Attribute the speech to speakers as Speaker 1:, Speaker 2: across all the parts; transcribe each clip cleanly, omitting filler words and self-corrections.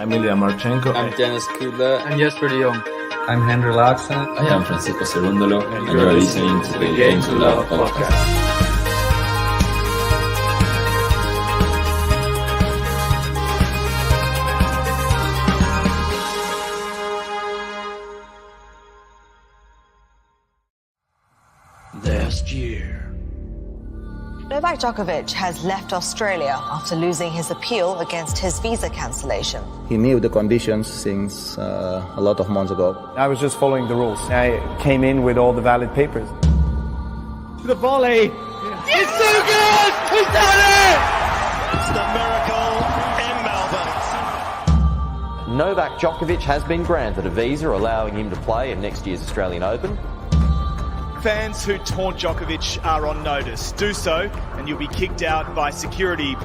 Speaker 1: I'm Ilya Marchenko.
Speaker 2: I'm Dennis Kudla.
Speaker 3: I'm Jesper de Jong.
Speaker 4: I'm Henry Laaksen.
Speaker 5: I am Francisco Cerundolo, and you are listening to the Game to Love podcast.
Speaker 6: Last year,
Speaker 7: Novak Djokovic has left Australia after losing his appeal against his visa cancellation.
Speaker 8: He knew the conditions since a lot of months ago.
Speaker 9: I was just following the rules. I came in with all the valid papers.
Speaker 10: The volley! It's so good! He's done it! It's the miracle in Melbourne.
Speaker 11: Novak Djokovic has been granted a visa allowing him to play in next year's Australian Open.
Speaker 12: Fans who taunt Djokovic are on notice. Do so, and you'll be kicked out by security.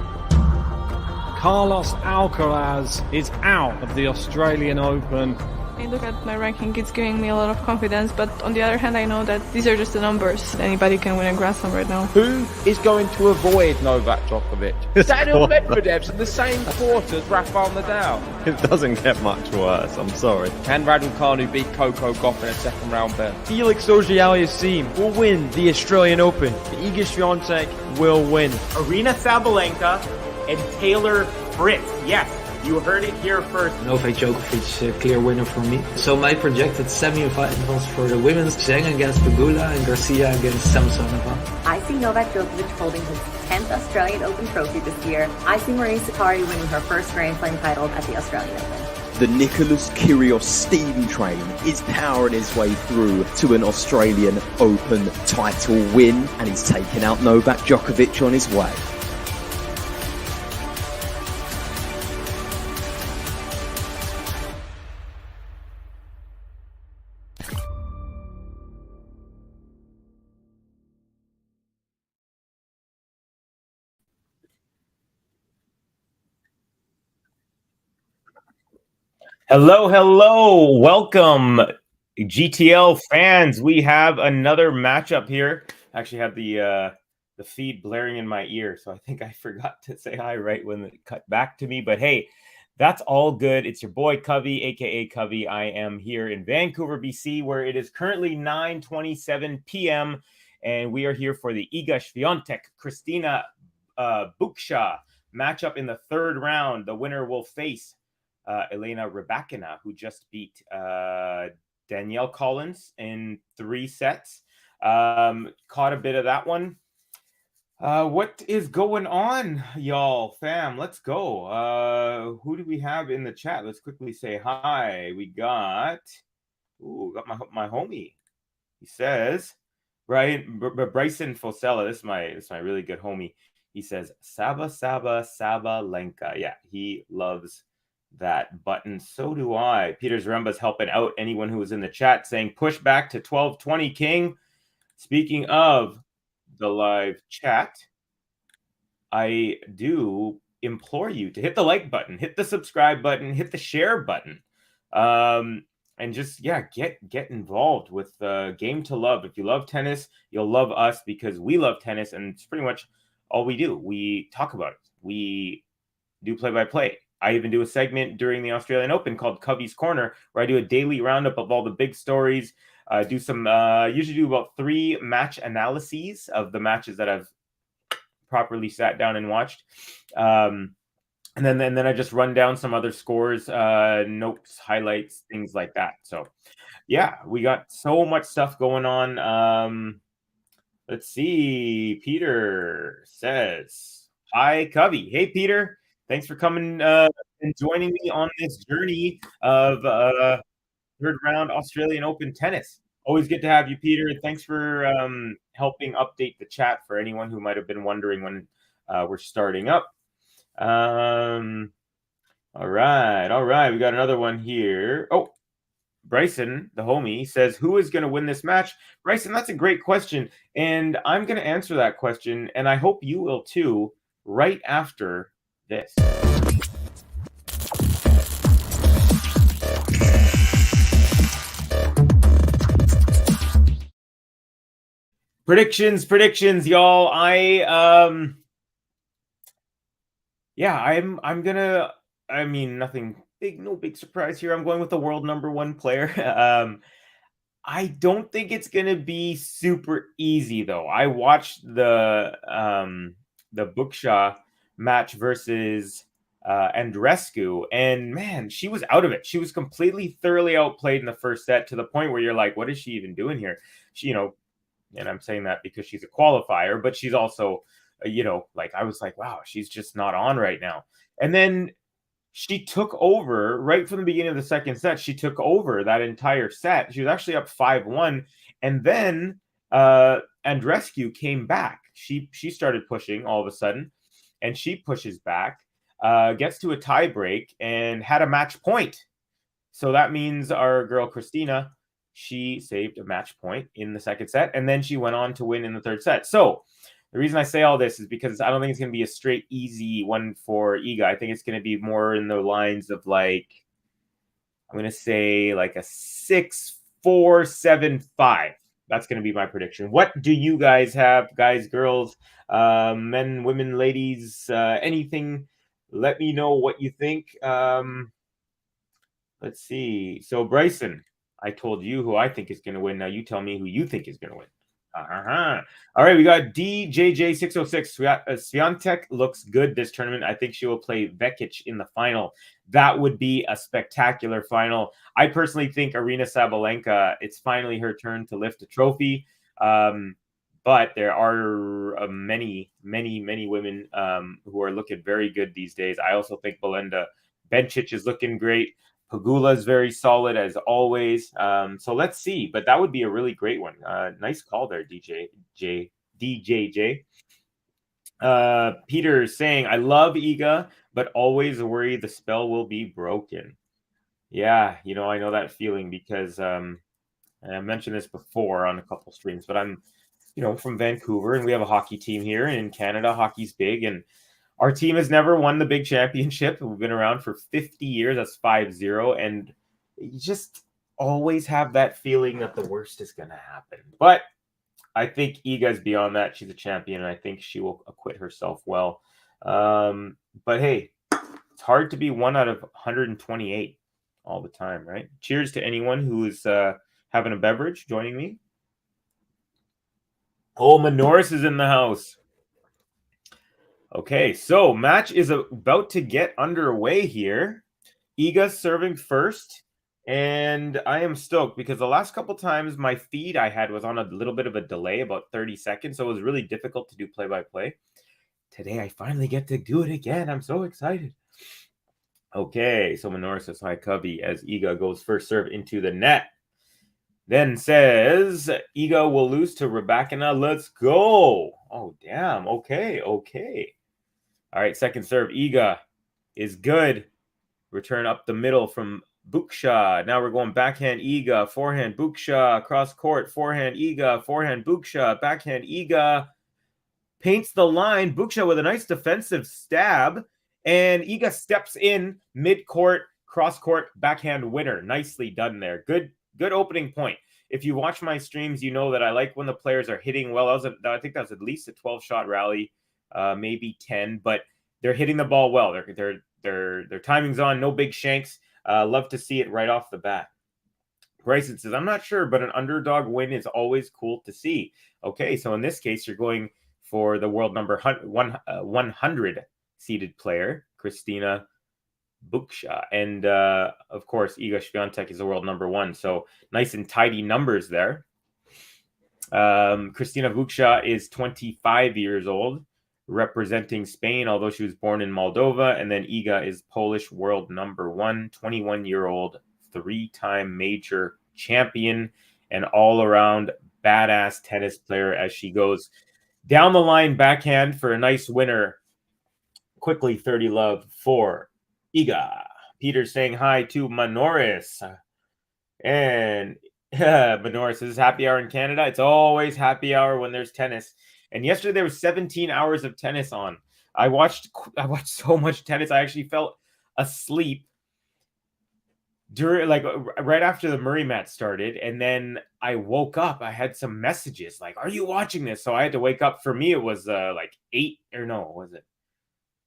Speaker 13: Carlos Alcaraz is out of the Australian Open.
Speaker 14: I look at my ranking, it's giving me a lot of confidence, but on the other hand, I know that these are just the numbers. Anybody can win a Grand Slam right now.
Speaker 15: Who is going to avoid Novak Djokovic? Daniel Medvedev's in the same court as Rafael Nadal.
Speaker 16: It doesn't get much worse, I'm sorry.
Speaker 15: Can Raducanu beat Coco Gauff in a second round bet? Felix Auger-Aliassime will win the Australian Open. Iga SWIATEK will win.
Speaker 17: Aryna Sabalenka and Taylor Fritz. Yes, you heard it here first.
Speaker 3: Novak Djokovic, a clear winner for me. So my projected semi-finals for the women's, Zheng against Pegula and Garcia against Samsonova.
Speaker 18: I see Novak Djokovic holding his 10th Australian Open trophy this year. I see Maria Sakkari winning her first Grand Slam title at the Australian Open.
Speaker 19: The Nicholas Kyrgios steam train is powering his way through to an Australian Open title win, and he's taken out Novak Djokovic on his way.
Speaker 20: Hello. Welcome, GTL fans. We have another matchup here. I actually have the feed blaring in my ear, so I think I forgot to say hi right when it cut back to me. But hey, that's all good. It's your boy Covey, aka Covey. I am here in Vancouver, BC, where it is currently 9:27 p.m. and we are here for the Iga SWIATEK Cristina BUCSA matchup in the third round. The winner will face Elena Rybakina, who just beat Danielle Collins in 3 sets. Caught a bit of that one. What is going on, y'all, fam? Let's go. Who do we have in the chat? Let's quickly say hi. We got my homie. He says, Bryson Fosella. This is my really good homie. He says Sabalenka. Yeah, he loves that button. So do I. Peter Zaremba's helping out anyone who was in the chat saying push back to 12:20 King. Speaking of the live chat, I do implore you to hit the like button, hit the subscribe button, hit the share button, and just get involved with Game to Love. If you love tennis, you'll love us because we love tennis, and it's pretty much all we do. We talk about it. We do play-by-play. I even do a segment during the Australian Open called Covey's Corner, where I do a daily roundup of all the big stories. Do some usually do about 3 match analyses of the matches that I've properly sat down and watched, and then I just run down some other scores, notes, highlights, things like that. So yeah, we got so much stuff going on. Let's see. Peter says hi, Covey. Hey Peter, thanks for coming and joining me on this journey of third round Australian Open tennis. Always good to have you, Peter, and thanks for helping update the chat for anyone who might have been wondering when we're starting up. All right. We got another one here. Oh, Bryson, the homie, says, who is going to win this match? Bryson, that's a great question, and I'm going to answer that question, and I hope you will too, right after this. Predictions, y'all. I'm gonna. I mean, nothing big, no big surprise here. I'm going with the world #1 player. I don't think it's gonna be super easy though. I watched the BUCSA match versus Andreescu, and man, she was out of it. She was completely, thoroughly outplayed in the first set to the point where you're like, what is she even doing here? She, and I'm saying that because she's a qualifier, but she's also, like, I was like, wow, she's just not on right now. And then she took over right from the beginning of the second set. She took over that entire set. She was actually up 5-1. And then Andreescu came back. She started pushing all of a sudden, and she pushes back, gets to a tie break, and had a match point. So that means our girl Cristina, she saved a match point in the second set, and then she went on to win in the third set. So the reason I say all this is because I don't think it's going to be a straight, easy one for Iga. I think it's going to be more in the lines of like, I'm going to say like a 6-4, 7-5. That's going to be my prediction. What do you guys have, guys, girls, men, women, ladies, anything? Let me know what you think. Let's see. So Bryson, I told you who I think is going to win. Now you tell me who you think is going to win. All right, we got DJJ606. Swiatek looks good this tournament. I think she will play Vekic in the final. That would be a spectacular final. I personally think Aryna Sabalenka, it's finally her turn to lift a trophy. But there are many women who are looking very good these days. I also think Belinda Bencic is looking great. Pegula is very solid as always. So let's see. But that would be a really great one. Nice call there, DJJ. Peter saying, I love Iga, but always worry the spell will be broken. Yeah, I know that feeling because and I mentioned this before on a couple streams, but I'm, from Vancouver, and we have a hockey team here. And in Canada, hockey's big, and our team has never won the big championship. We've been around for 50 years. That's 5-0. And you just always have that feeling that the worst is going to happen. But I think Iga's beyond that. She's a champion, and I think she will acquit herself well. But hey, it's hard to be 1 out of 128 all the time, right? Cheers to anyone who is having a beverage joining me. Oh, Manoris is in the house. Okay, so match is about to get underway here. Iga's serving first, and I am stoked because the last couple times my feed I had was on a little bit of a delay, about 30 seconds, so it was really difficult to do play-by-play. Today I finally get to do it again. I'm so excited. Okay, so Manoris says hi, Covey, as Iga goes first serve into the net. Then says Iga will lose to Rybakina. Let's go. Oh, damn. Okay. All right, second serve. Iga is good. Return up the middle from BUCSA. Now we're going backhand Iga, forehand BUCSA, cross court, forehand Iga, forehand BUCSA, backhand Iga. Paints the line. BUCSA with a nice defensive stab. And Iga steps in mid-court, cross-court, backhand winner. Nicely done there. Good opening point. If you watch my streams, you know that I like when the players are hitting well. I think that was at least a 12-shot rally, maybe 10, but they're hitting the ball well. Their timing's on, no big shanks. Love to see it right off the bat. Bryson says, I'm not sure, but an underdog win is always cool to see. Okay, so in this case, you're going for the world number 100 seeded player, Cristina BUCSA. And, of course, Iga SWIATEK is the world number 1. So nice and tidy numbers there. Cristina BUCSA is 25 years old, representing Spain, although she was born in Moldova. And then Iga is Polish world number 1, 21-year-old, 3-time major champion, and all-around badass tennis player as she goes down the line backhand for a nice winner. Quickly 30 love for Iga. Peter saying hi to Manoris. And Manoris says, happy hour in Canada. It's always happy hour when there's tennis. And yesterday there was 17 hours of tennis on. I watched so much tennis. I actually fell asleep during, like, right after the Murray match started, and then I woke up. I had some messages like, "Are you watching this?" So I had to wake up. For me, it was like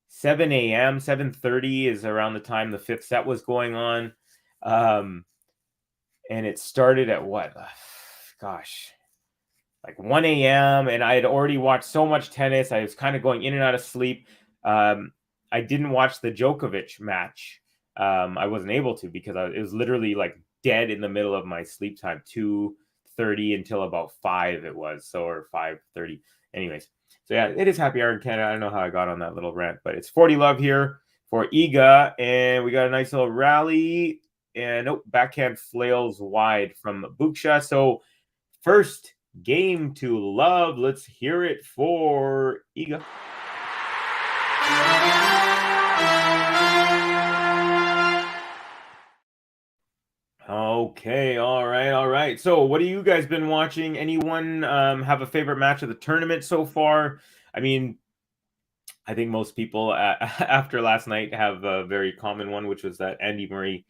Speaker 20: 7 a.m. 7:30 is around the time the 5th set was going on, and it started at what? Like 1 a.m. and I had already watched so much tennis. I was kind of going in and out of sleep. I didn't watch the Djokovic match. I wasn't able to because it was literally like dead in the middle of my sleep time, 2:30 until about 5 it was, so, or 5:30. Anyways, so yeah, it is happy hour in Canada. I don't know how I got on that little rant, but it's 40 love here for Iga, and we got a nice little rally, and backhand flails wide from BUCSA. So first game to love. Let's hear it for Iga. Okay, all right. So what have you guys been watching? Anyone have a favorite match of the tournament so far? I mean, I think most people after last night have a very common one, which was that Andy Murray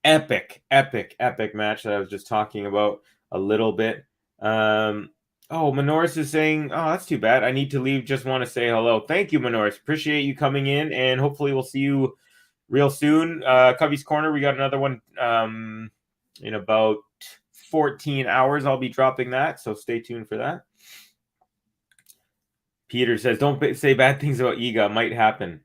Speaker 20: epic match that I was just talking about a little bit. Manoris is saying, oh, that's too bad. I need to leave. Just want to say hello. Thank you, Manoris. Appreciate you coming in, and hopefully we'll see you real soon. Cubby's Corner, we got another one in about 14 hours. I'll be dropping that, so stay tuned for that. Peter says, don't say bad things about Iga. Might happen.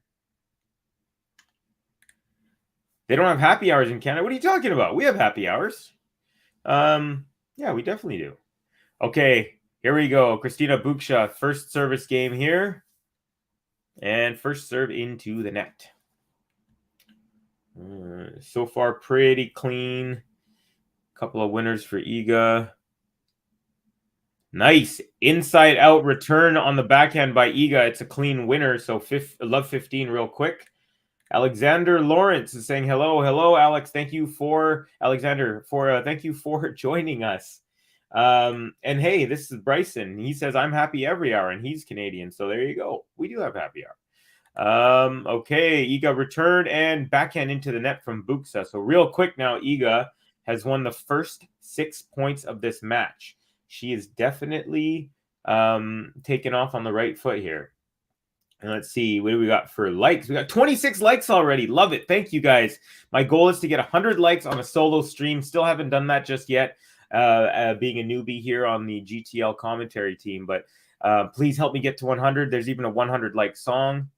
Speaker 20: They don't have happy hours in Canada. What are you talking about? We have happy hours. Yeah, we definitely do. Okay, here we go. Cristina BUCSA, first service game here. And first serve into the net. So far, pretty clean. Couple of winners for Iga. Nice inside out return on the backhand by Iga. It's a clean winner. So love 15 real quick. Alexander Lawrence is saying hello, Alex. Thank you for thank you for joining us. And hey, this is Bryson. He says I'm happy every hour, and he's Canadian. So there you go. We do have happy hour. Okay, Iga returned and backhand into the net from BUCSA. So real quick now, Iga has won the first 6 points of this match. She is definitely taken off on the right foot here. And let's see, what do we got for likes? We got 26 likes already. Love it. Thank you, guys. My goal is to get 100 likes on a solo stream. Still haven't done that just yet, being a newbie here on the GTL commentary team. But please help me get to 100. There's even a 100 like song.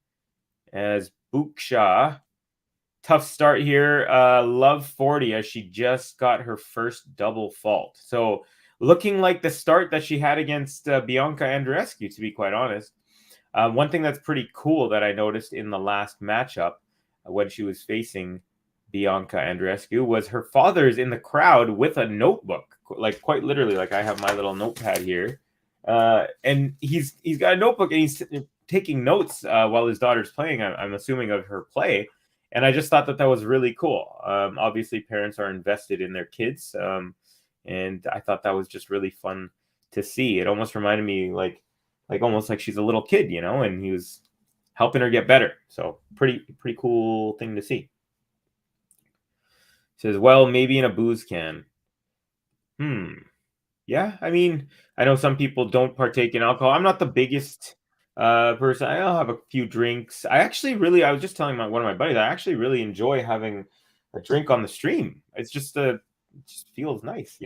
Speaker 20: As BUCSA, tough start here. Love 40 as she just got her first double fault. So looking like the start that she had against Bianca Andreescu, to be quite honest. One thing that's pretty cool that I noticed in the last matchup when she was facing Bianca Andreescu was her father's in the crowd with a notebook, like quite literally, like I have my little notepad here. And he's got a notebook and he's taking notes while his daughter's playing, I'm assuming, of her play. And I just thought that was really cool. Obviously, parents are invested in their kids, and I thought that was just really fun to see. It almost reminded me like almost like she's a little kid, and he was helping her get better. So pretty cool thing to see. Says, well, maybe in a booze can. Yeah, I mean, I know some people don't partake in alcohol. I'm not the biggest person. I'll have a few drinks. I was just telling one of my buddies, I actually really enjoy having a drink on the stream. It's just it just feels nice,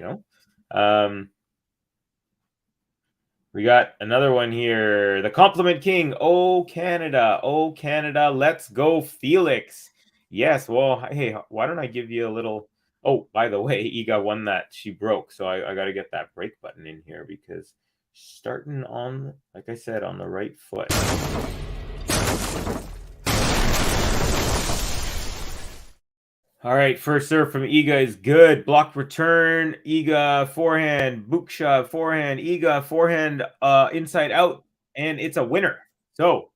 Speaker 20: We got another one here. The Compliment King. Oh, Canada. Oh, Canada. Let's go, Felix. Yes. Well, hey, why don't I give you a little... Oh, by the way, Iga won that. She broke. So I got to get that break button in here because starting on, like I said, on the right foot. All right, first serve from Iga is good. Blocked return. Iga forehand. BUCSA forehand. Iga forehand inside out. And it's a winner. So,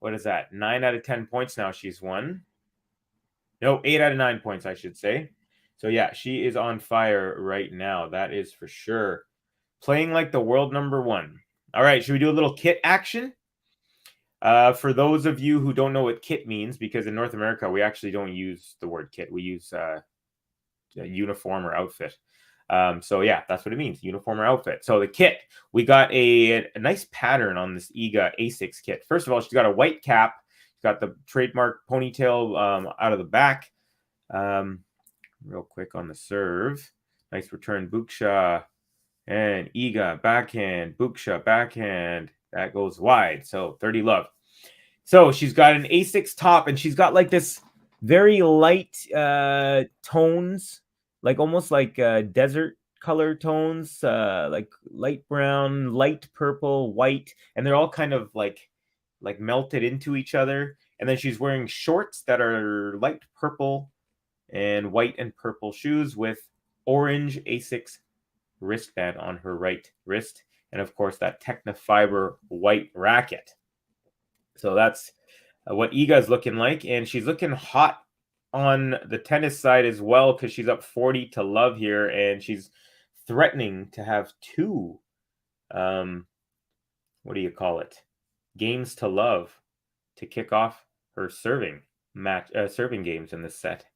Speaker 20: what is that? 9 out of 10 points now she's won. No, 8 out of 9 points, I should say. So, yeah, she is on fire right now. That is for sure. Playing like the world number 1. All right, should we do a little kit action? For those of you who don't know what kit means, because in North America, we actually don't use the word kit. We use uniform or outfit. So, yeah, that's what it means, uniform or outfit. So, the kit, we got a nice pattern on this Iga A6 kit. First of all, she's got a white cap. She's got the trademark ponytail out of the back. Real quick on the serve. Nice return, BUCSA. And Iga, backhand, BUCSA, backhand. That goes wide. So 30 love. So she's got an A6 top, and she's got like this very light tones, like almost like desert color tones, like light brown, light purple, white, and they're all kind of like melted into each other. And then she's wearing shorts that are light purple and white and purple shoes with orange A6 wristband on her right wrist. And of course, that Technofiber white racket. So that's what Iga's looking like. And she's looking hot on the tennis side as well, because she's up 40 to love here. And she's threatening to have 2, what do you call it? Games to love to kick off her serving games in this set.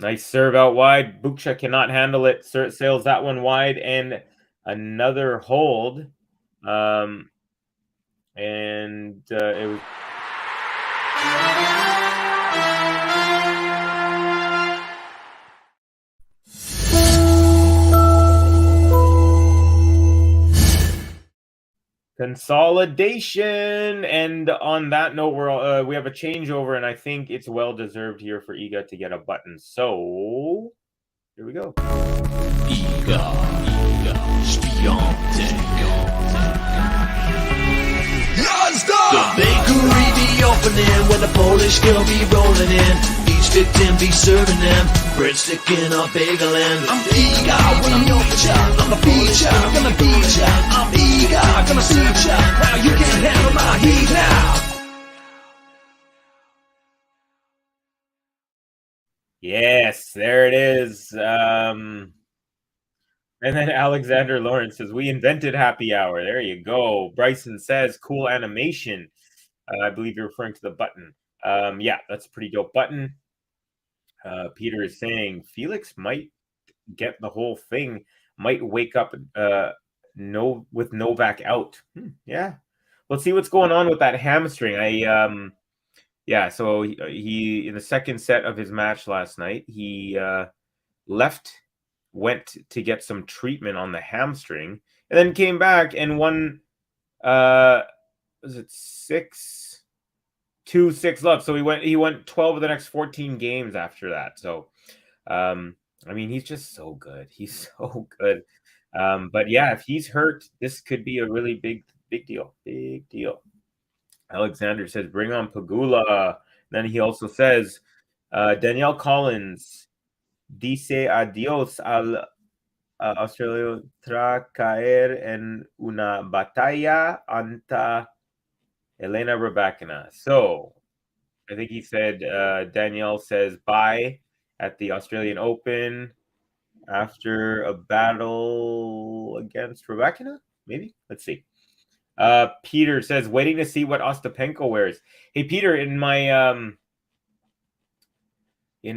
Speaker 20: Nice serve out wide. BUCSA cannot handle it. Sails that one wide, and another hold. And it was... Consolidation. And on that note, we have a changeover, and I think it's well deserved here for Iga to get a button. So here we go.
Speaker 10: Iga SWIATEK. The bakery be opening when the Polish girl be rolling in. Each victim be serving them breadstick in a bagel and I'm Iga when I'm your child. I'm a feature, gonna beat ya. I'm Iga, gonna suit ya. Now you can't handle my heat now.
Speaker 20: Yes, there it is. And then Alexander Lawrence says, we invented happy hour. There you go. Bryson says, cool animation. I believe you're referring to the button. Yeah, that's a pretty dope button. Peter is saying, Felix might get the whole thing, might wake up with Novak out. Yeah. Let's see what's going on with that hamstring. Yeah, so he in the second set of his match last night, he went to get some treatment on the hamstring, and then came back and won, was it 6-2, 6-love. So he went 12 of the next 14 games after that. So, I mean, he's just so good. He's so good. But yeah, if he's hurt, this could be a really big deal. Big deal. Alexander says, bring on Pegula. Then he also says, Danielle Collins dice adiós al Australia tras caer en una batalla ante Elena Rybakina. So I think he said Danielle says bye at the Australian Open after a battle against Rebekina. Maybe. Let's see. Peter says waiting to see what Ostapenko wears. Hey Peter, in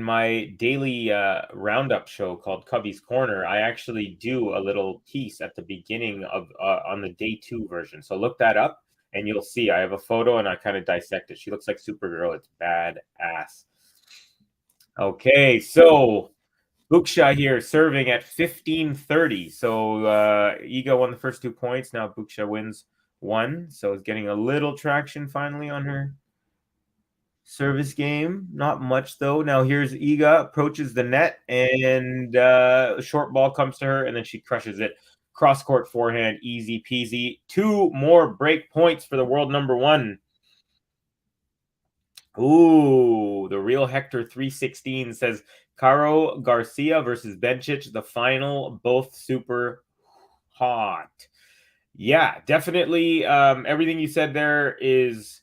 Speaker 20: my daily roundup show called Cubby's Corner, I actually do a little piece at the beginning of on the day 2 version. So look that up and you'll see I have a photo and I kind of dissect it. She looks like Supergirl. It's badass. Okay, so BUCSA here serving at 15-30. So Iga won the first 2 points. Now BUCSA wins 1. So it's getting a little traction finally on her service game. Not much though. Now here's Iga, approaches the net, and a short ball comes to her, and then she crushes it. Cross court forehand, easy peasy. 2 more break points for the world number 1. Ooh, the real Hector 316 says Caro Garcia versus Bencic, the final, both super hot. Yeah, definitely. Everything you said there is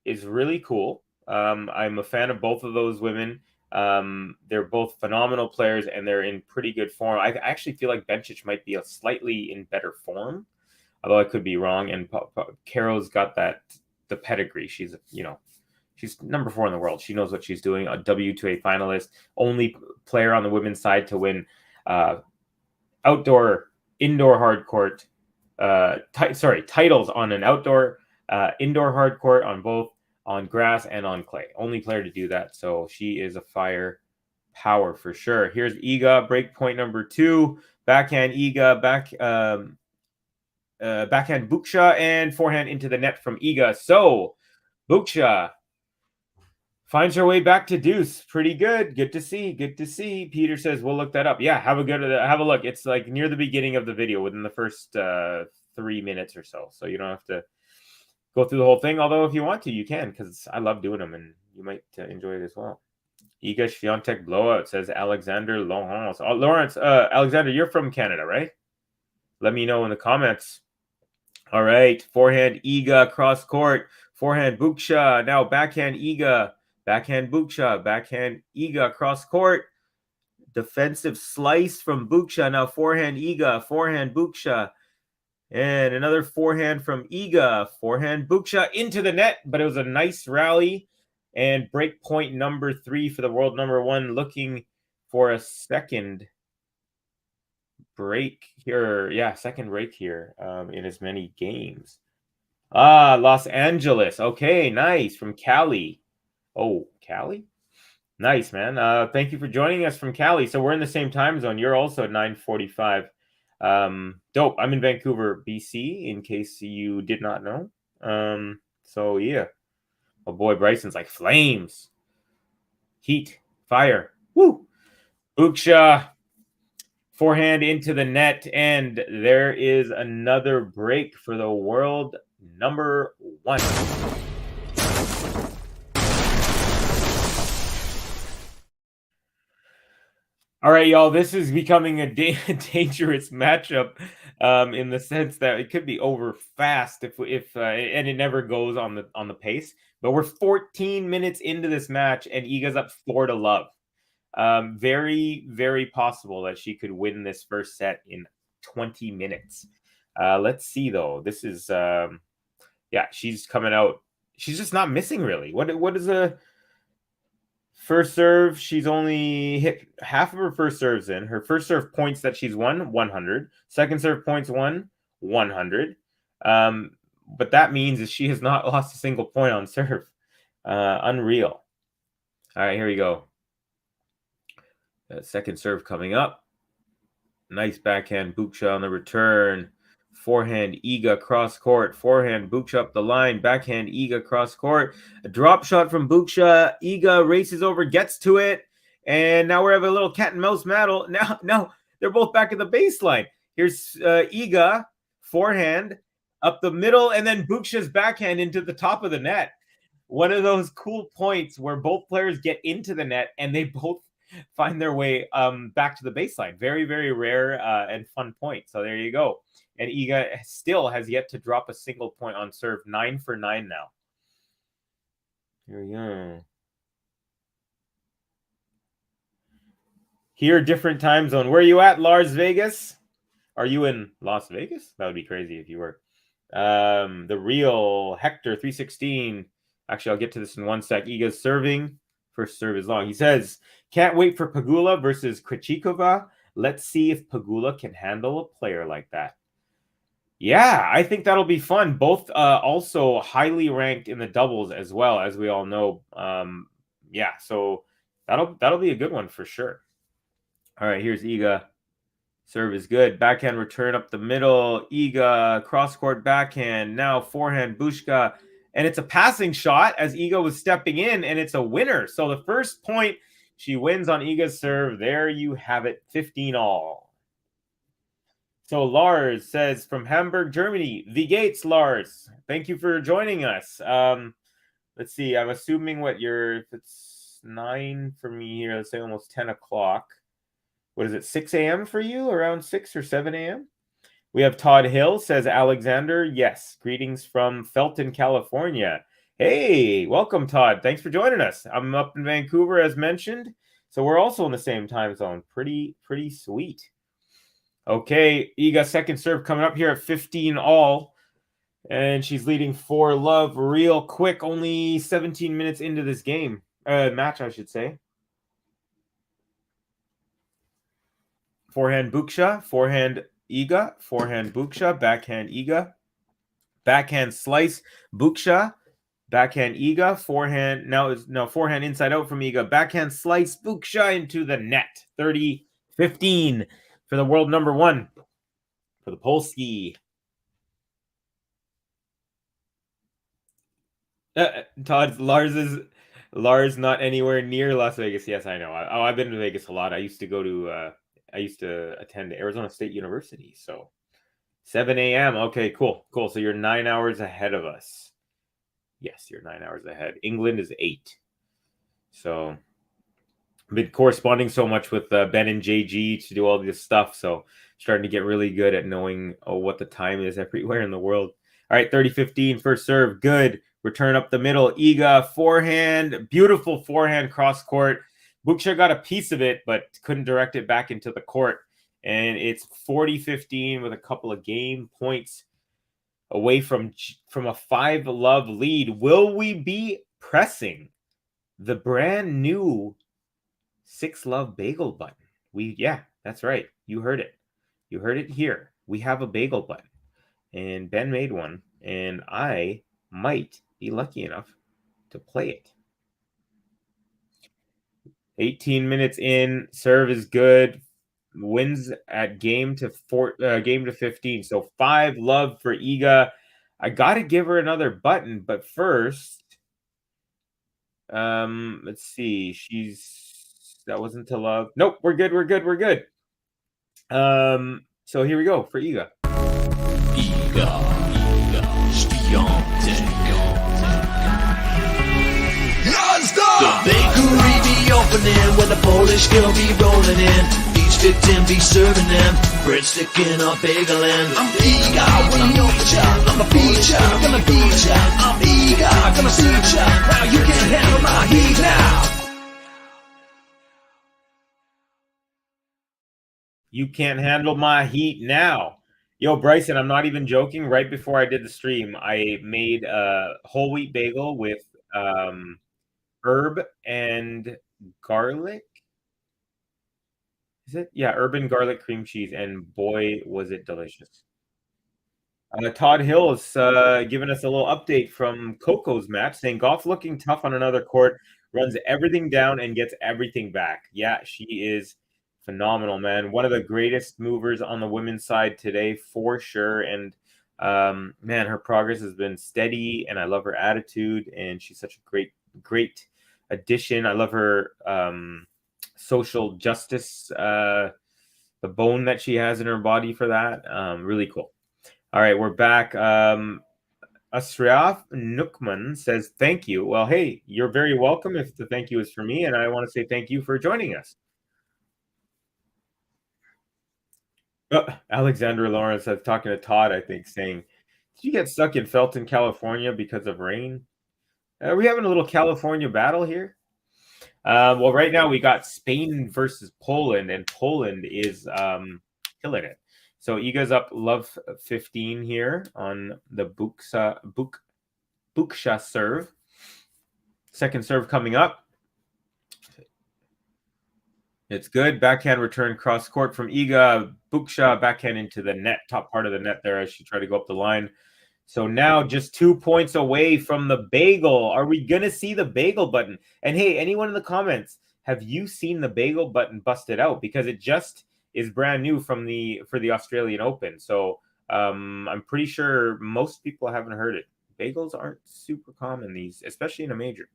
Speaker 20: really cool. I'm a fan of both of those women. They're both phenomenal players, and they're in pretty good form. I actually feel like Bencic might be slightly in better form, although I could be wrong. And Caro's got the pedigree. She's she's number 4 in the world. She knows what she's doing. A W2A finalist, only player on the women's side to win indoor hard court. Titles on an outdoor, indoor hard court, on both on grass and on clay. Only player to do that. So she is a fire power for sure. Here's Iga, break point number 2. Backhand Iga, backhand BUCSA, and forehand into the net from Iga. So BUCSA finds her way back to deuce. Pretty good. Good to see. Good to see. Peter says we'll look that up. Yeah, have a look. It's like near the beginning of the video, within the first 3 minutes or so. So you don't have to go through the whole thing. Although if you want to, you can, because I love doing them, and you might enjoy it as well. Iga SWIATEK blowout, says Alexander Laurence. Lawrence, Alexander, you're from Canada, right? Let me know in the comments. All right, forehand Iga cross court, forehand BUCSA. Now backhand Iga. Backhand BUCSA, backhand Iga, cross court. Defensive slice from BUCSA. Now forehand Iga, forehand BUCSA. And another forehand from Iga, forehand BUCSA into the net. But it was a nice rally. And break point number 3 for the world number 1. Looking for a second break here. Yeah, second break here in as many games. Los Angeles. Okay, nice. From Cali. Oh, Cali? Nice, man. Thank you for joining us from Cali. So we're in the same time zone. You're also at 9:45. Dope. I'm in Vancouver, BC, in case you did not know. So, yeah. Oh, boy, Bryson's like flames. Heat. Fire. Woo! BUCSA. Forehand into the net. And there is another break for the world number 1. All right, y'all, this is becoming a dangerous matchup in the sense that it could be over fast if and it never goes on the pace. But we're 14 minutes into this match, and Iga's up 4-love. Very, very possible that she could win this first set in 20 minutes. Let's see, though. This is, she's coming out. She's just not missing, really. What is a... First serve, she's only hit half of her first serves in. Her first serve points that she's won, 100. Second serve points won, 100. But that means that she has not lost a single point on serve. Unreal. All right, here we go. Second serve coming up. Nice backhand BUCSA on the return. Forehand Iga cross court. Forehand BUCSA up the line. Backhand Iga cross court. A drop shot from BUCSA. Iga races over, gets to it. And now we're having a little cat and mouse battle. Now they're both back at the baseline. Here's Iga. Forehand up the middle. And then BUCSA's backhand into the top of the net. One of those cool points where both players get into the net and they both find their way back to the baseline. Very, very rare and fun point. So there you go. And Iga still has yet to drop a single point on serve. 9 for 9 now. Here we go. Here, different time zone. Where are you at, Las Vegas? Are you in Las Vegas? That would be crazy if you were. The real Hector 316. Actually, I'll get to this in one sec. Iga's serving. First serve is long. He says, can't wait for Pegula versus Krejcikova. Let's see if Pegula can handle a player like that. Yeah, I think that'll be fun. Both also highly ranked in the doubles as well, as we all know. Yeah, so that'll be a good one for sure. All right, here's Iga. Serve is good. Backhand return up the middle. Iga, cross-court backhand. Now forehand, BUCSA. And it's a passing shot as Iga was stepping in, and it's a winner. So the first point, she wins on Iga's serve. There you have it, 15-all. So Lars says, from Hamburg, Germany, Wie geht's, Lars? Thank you for joining us. Let's see. I'm assuming if it's 9 for me here, let's say almost 10 o'clock. What is it, 6 a.m. for you? Around 6 or 7 a.m.? We have Todd Hill, says Alexander. Yes, greetings from Felton, California. Hey, welcome, Todd. Thanks for joining us. I'm up in Vancouver, as mentioned. So we're also in the same time zone. Pretty sweet. Okay, Iga second serve coming up here at 15-all. And she's leading 4-love real quick. Only 17 minutes into this game. Match, I should say. Forehand BUCSA, forehand Iga, forehand BUCSA, backhand Iga, backhand slice BUCSA, backhand Iga, forehand forehand inside out from Iga, backhand slice BUCSA into the net. 30-15 for the world number 1 for the Polski. Todd, Lars not anywhere near Las Vegas. Yes, I know. I've been to Vegas a lot. I used to attend Arizona State University. So 7 a.m. Okay, cool. So you're 9 hours ahead of us. Yes, you're 9 hours ahead. England is 8. So I've been corresponding so much with Ben and JG to do all this stuff. So starting to get really good at knowing what the time is everywhere in the world. All right, 30-15 first serve. Good. Return up the middle. Iga, forehand. Beautiful forehand cross court. BUCSA got a piece of it, but couldn't direct it back into the court. And it's 40-15 with a couple of game points away from a 5-love lead. Will we be pressing the brand new 6-love bagel button? Yeah, that's right. You heard it. You heard it here. We have a bagel button. And Ben made one. And I might be lucky enough to play it. 18 minutes in, serve is good. Wins at game to 15. So 5-love for Iga. I got to give her another button, but first, let's see. That wasn't to love. Nope, we're good. So here we go for Iga.
Speaker 10: Iga SWIATEK. The bakery be opening when the Polish girl be rolling in. Each victim be serving them breadstick in a bagel and I'm Iga when I'm your child. I'm a beat ya, gonna beat ya. I'm Iga, gonna see ya. Now you can't handle my heat now.
Speaker 20: You can't handle my heat now. Yo, Bryson, I'm not even joking. Right before I did the stream, I made a whole wheat bagel with herb and garlic. Is it? Yeah, herb and garlic cream cheese, and boy, was it delicious. Todd Hill is giving us a little update from Coco's match, saying Goff looking tough on another court, runs everything down and gets everything back. Yeah, she is phenomenal, man. One of the greatest movers on the women's side today, for sure. And man, her progress has been steady, and I love her attitude, and she's such a great addition. I love her social justice, the bone that she has in her body for that. Really cool. All right, we're back. Asraf Nookman says, thank you. Well, hey, you're very welcome if the thank you is for me, and I want to say thank you for joining us. Alexander Lawrence is talking to Todd, I think, saying, did you get stuck in Felton, California because of rain? Are we having a little California battle here? Well, right now we got Spain versus Poland, and Poland is killing it. So Iga's up love 15 here on the BUCSA serve. Second serve coming up. It's good. Backhand return cross court from Iga. BUCSA backhand into the net, top part of the net there as she tried to go up the line. So now just 2 points away from the bagel. Are we going to see the bagel button? And hey, anyone in the comments, have you seen the bagel button busted out? Because it just is brand new for the Australian Open. So I'm pretty sure most people haven't heard it. Bagels aren't super common these, especially in a major.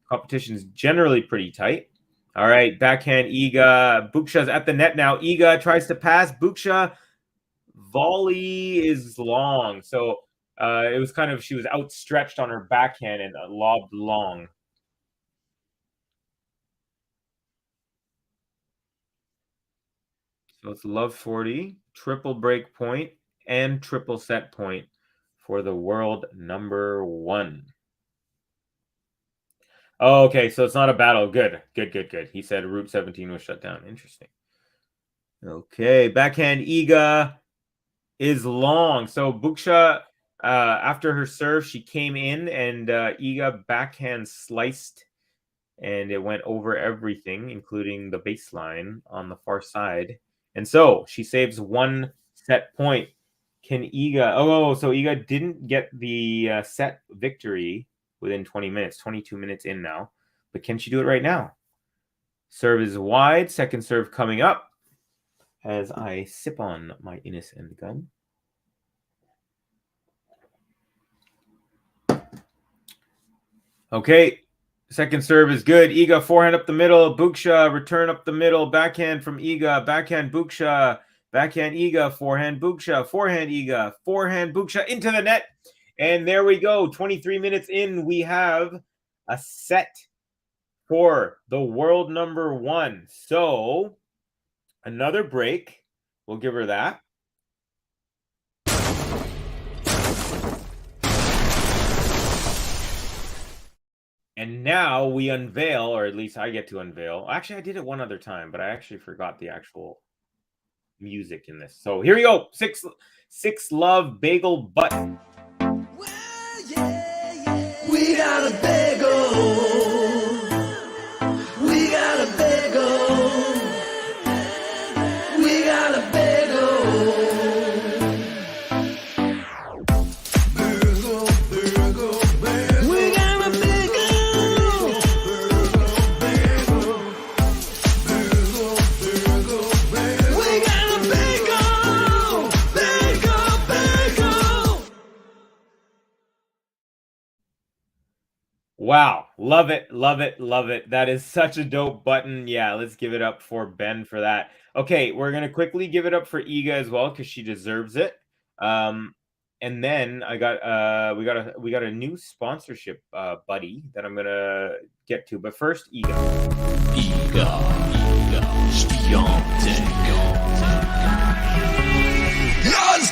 Speaker 20: Competition is generally pretty tight. All right, backhand Iga. BUCSA's at the net now. Iga tries to pass. BUCSA volley is long. So it was kind of, she was outstretched on her backhand and lobbed long. So it's love 40, triple break point, and triple set point for the world number 1. Oh, okay, so it's not a battle. Good. He said Route 17 was shut down. Interesting. Okay, backhand Iga is long. So BUCSA, after her serve, she came in and Iga backhand sliced, and it went over everything, including the baseline on the far side. And so she saves 1 set point. Can Iga... Oh, so Iga didn't get the set victory within 20 minutes. 22 minutes in now. But can she do it right now? Serve is wide. Second serve coming up as I sip on my innocent gun. Okay. Second serve is good. Iga forehand up the middle. BUCSA return up the middle. Backhand from Iga. Backhand BUCSA. Backhand Iga. Forehand BUCSA. Forehand Iga. Forehand BUCSA into the net. And there we go. 23 minutes in, we have a set for the world number 1. So another break. We'll give her that. And now we unveil, or at least I get to unveil. Actually, I did it one other time, but I actually forgot the actual music in this. So here we go. Six love bagel button.
Speaker 10: We got a bagel. We got a bagel. We got a bagel. Bagel, bagel, bagel. We got a bagel. Bagel, bagel, bagel, bagel. We got a bagel. Bagel, bagel.
Speaker 20: Wow. Love it. Love it. Love it. That is such a dope button. Yeah, let's give it up for Ben for that. Okay, we're going to quickly give it up for Iga as well because she deserves it. And then we got a new sponsorship buddy that I'm going to get to. But first, Iga
Speaker 10: SWIATEK.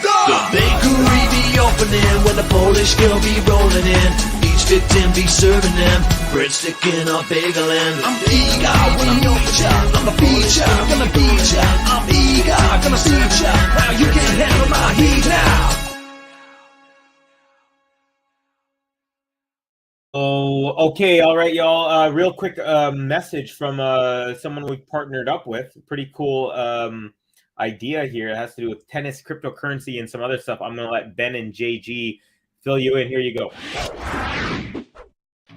Speaker 10: The bakery be opening when the Polish girl be rolling in. Each victim be serving them breadstick in a bagel and I'm Iga when I'm your child. I'm a feature, gonna beat ya. I'm Iga, gonna see ya. Now you can't handle my heat now.
Speaker 20: Oh, okay. All right, y'all. Real quick message from someone we've partnered up with. Pretty cool idea here. It has to do with tennis, cryptocurrency, and some other stuff. I'm going to let Ben and JG fill you in. Here you go.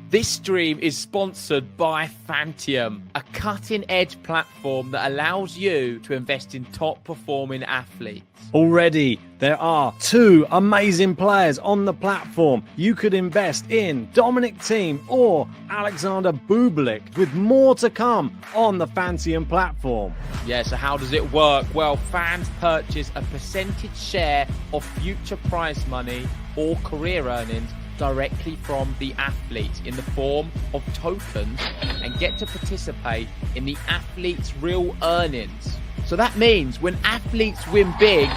Speaker 2: This stream is sponsored by Fantium, a cutting-edge platform that allows you to invest in top-performing athletes.
Speaker 13: Already, there are 2 amazing players on the platform. You could invest in Dominic Thiem or Alexander Bublik, with more to come on the Fantium platform.
Speaker 2: Yeah, so how does it work? Well, fans purchase a percentage share of future prize money or career earnings directly from the athlete in the form of tokens and get to participate in the athlete's real earnings. So that means when athletes win big,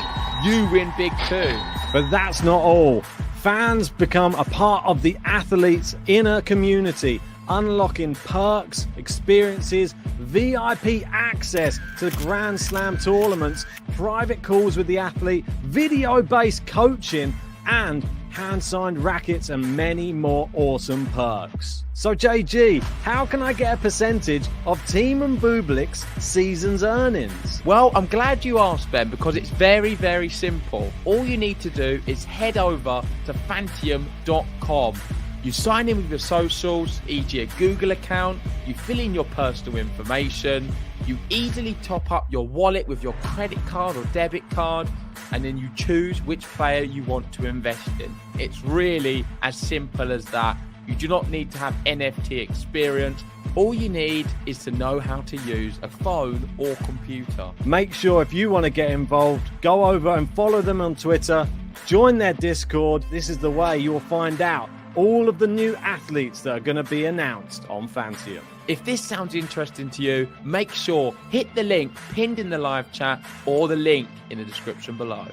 Speaker 2: you win big too.
Speaker 13: But that's not all. Fans become a part of the athlete's inner community, unlocking perks, experiences, VIP access to Grand Slam tournaments, private calls with the athlete, video-based coaching, and hand-signed rackets and many more awesome perks. So JG, how can I get a percentage of Team and Bublik's season's earnings?
Speaker 2: Well, I'm glad you asked, Ben, because it's very, very simple. All you need to do is head over to Fantium.com. You sign in with your socials, e.g. a Google account, you fill in your personal information, you easily top up your wallet with your credit card or debit card, and then you choose which player you want to invest in. It's really as simple as that. You do not need to have NFT experience. All you need is to know how to use a phone or computer.
Speaker 13: Make sure if you want to get involved, go over and follow them on Twitter, join their Discord. This is the way you'll find out all of the new athletes that are going to be announced on Fantium.
Speaker 2: If this sounds interesting to you, make sure hit the link pinned in the live chat or the link in the description below.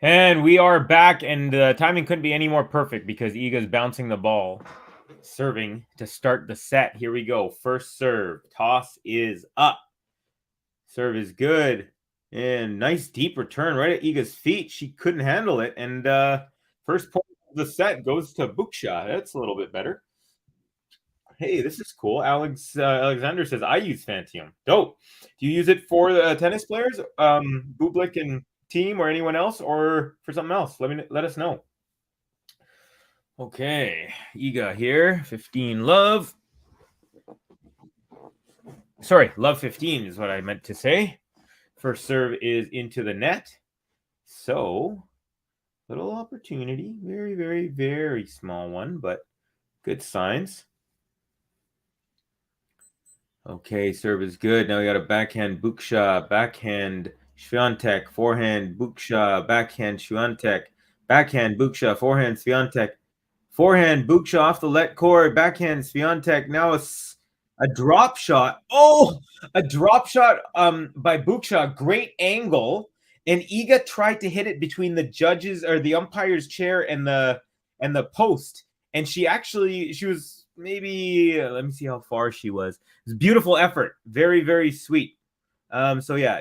Speaker 20: And we are back, and the timing couldn't be any more perfect because Iga's bouncing the ball, serving to start the set. Here we go. First serve. Toss is up. Serve is good. And nice deep return right at Iga's feet. She couldn't handle it. And first point of the set goes to BUCSA. That's a little bit better. Hey, this is cool. Alexander says, I use Fantium. Dope. Do you use it for tennis players? Bublik and team or anyone else, or for something else? Let us know. Okay, Iga here, 15 love. Sorry, love 15 is what I meant to say. First serve is into the net. So, little opportunity. Very, very, very small one, but good signs. Okay, serve is good. Now we got a backhand BUCSA, backhand SWIATEK, forehand BUCSA, backhand SWIATEK, backhand BUCSA, forehand SWIATEK, forehand BUCSA off the let cord, backhand SWIATEK. Now a drop shot. Oh, a drop shot by BUCSA. Great angle. And Iga tried to hit it between the judges or the umpire's chair and the post. And she was maybe, let me see how far she was. It was a beautiful effort. Very, very sweet. So yeah,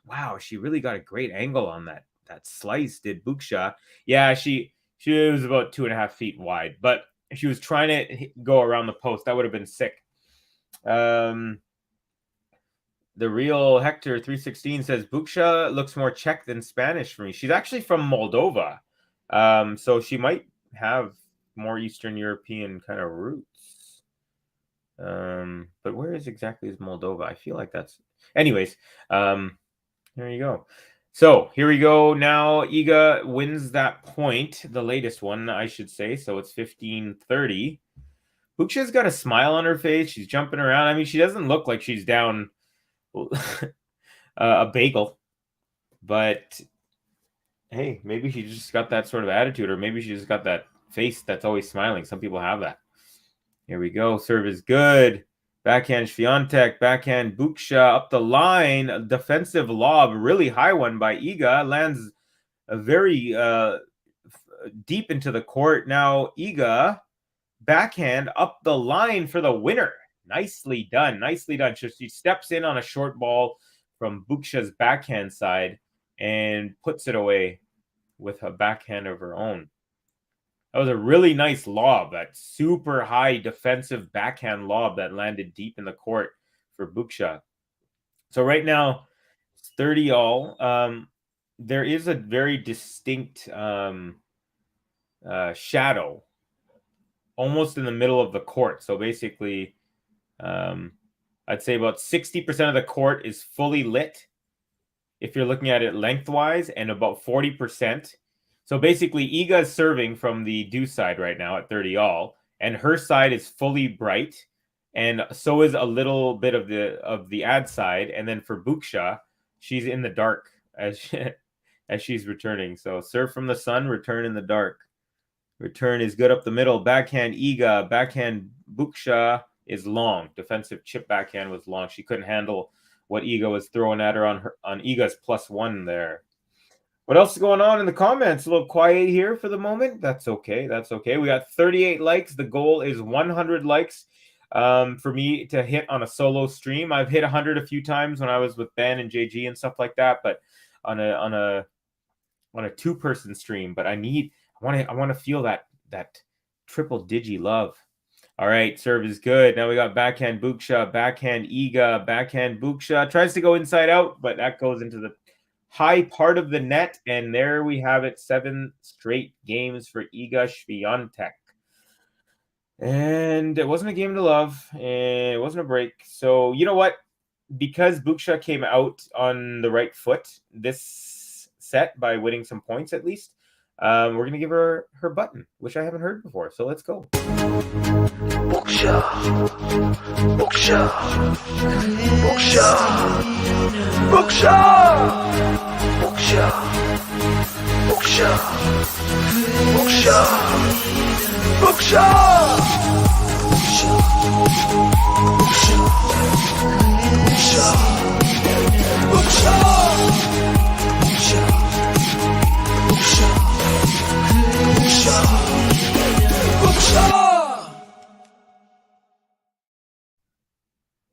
Speaker 20: wow, she really got a great angle on that slice, did BUCSA. Yeah, she was about 2.5 feet wide, but she was trying to go around the post. That would have been sick. The real Hector 316 says BUCSA looks more Czech than Spanish for me. She's actually from Moldova. So she might have more Eastern European kind of roots. But where is exactly is Moldova? I feel like that's anyways. There you go. So here we go. Now Iga wins that point, the latest one, I should say. So it's 15-30. BUCSA's got a smile on her face. She's jumping around. I mean, she doesn't look like she's down a bagel, but hey, maybe she just got that sort of attitude, or maybe she just got that face that's always smiling. Some people have that. Here we go. Serve is good. Backhand SWIATEK, backhand BUCSA up the line. A defensive lob, really high one by Iga. Lands a very deep into the court. Now Iga, backhand up the line for the winner. Nicely done. Nicely done. So she steps in on a short ball from BUCSA's backhand side and puts it away with a backhand of her own. That was a really nice lob, that super high defensive backhand lob that landed deep in the court for BUCSA. So right now, it's 30-all. There is a very distinct shadow almost in the middle of the court. So basically, I'd say about 60% of the court is fully lit if you're looking at it lengthwise, and about 40%. So basically, Iga is serving from the do side right now at 30-all, and her side is fully bright, and so is a little bit of the ad side. And then for BUCSA, she's in the dark as as she's returning. So serve from the sun, return in the dark. Return is good up the middle. Backhand Iga, backhand BUCSA is long. Defensive chip backhand was long. She couldn't handle what Iga was throwing at her on Iga's +1 there. What else is going on in the comments? A little quiet here for the moment. That's okay. That's okay. We got 38 likes. The goal is 100 likes for me to hit on a solo stream. I've hit 100 a few times when I was with Ben and JG and stuff like that, but on a two-person stream. But I want to feel that triple digi love. All right, serve is good. Now we got backhand BUCSA, backhand Iga, backhand BUCSA. Tries to go inside out, but that goes into the high part of the net, and there we have it. 7 straight games for Iga SWIATEK. And it wasn't a game to love, and it wasn't a break. So you know what? Because BUCSA came out on the right foot this set by winning some points at least, we're going to give her her button, which I haven't heard before. So let's go.
Speaker 10: BUCSA, BUCSA, BUCSA, BUCSA, BUCSA, BUCSA, BUCSA, BUCSA,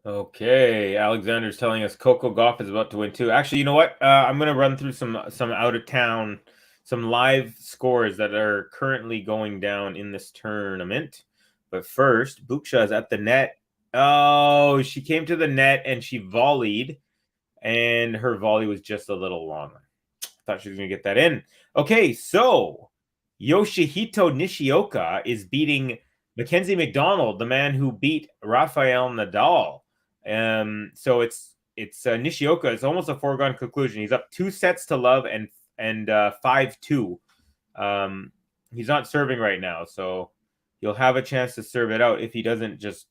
Speaker 20: Okay, Alexander's telling us Coco Gauff is about to win too. Actually, you know what? I'm going to run through some out of town, some live scores that are currently going down in this tournament. But first, BUCSA is at the net. Oh, she came to the net and she volleyed, and her volley was just a little long. Thought she was going to get that in. Okay, so Yoshihito Nishioka is beating Mackenzie McDonald, the man who beat Rafael Nadal. So it's Nishioka. It's almost a foregone conclusion. He's up 2-0 and 5-2. He's not serving right now, so he'll have a chance to serve it out if he doesn't just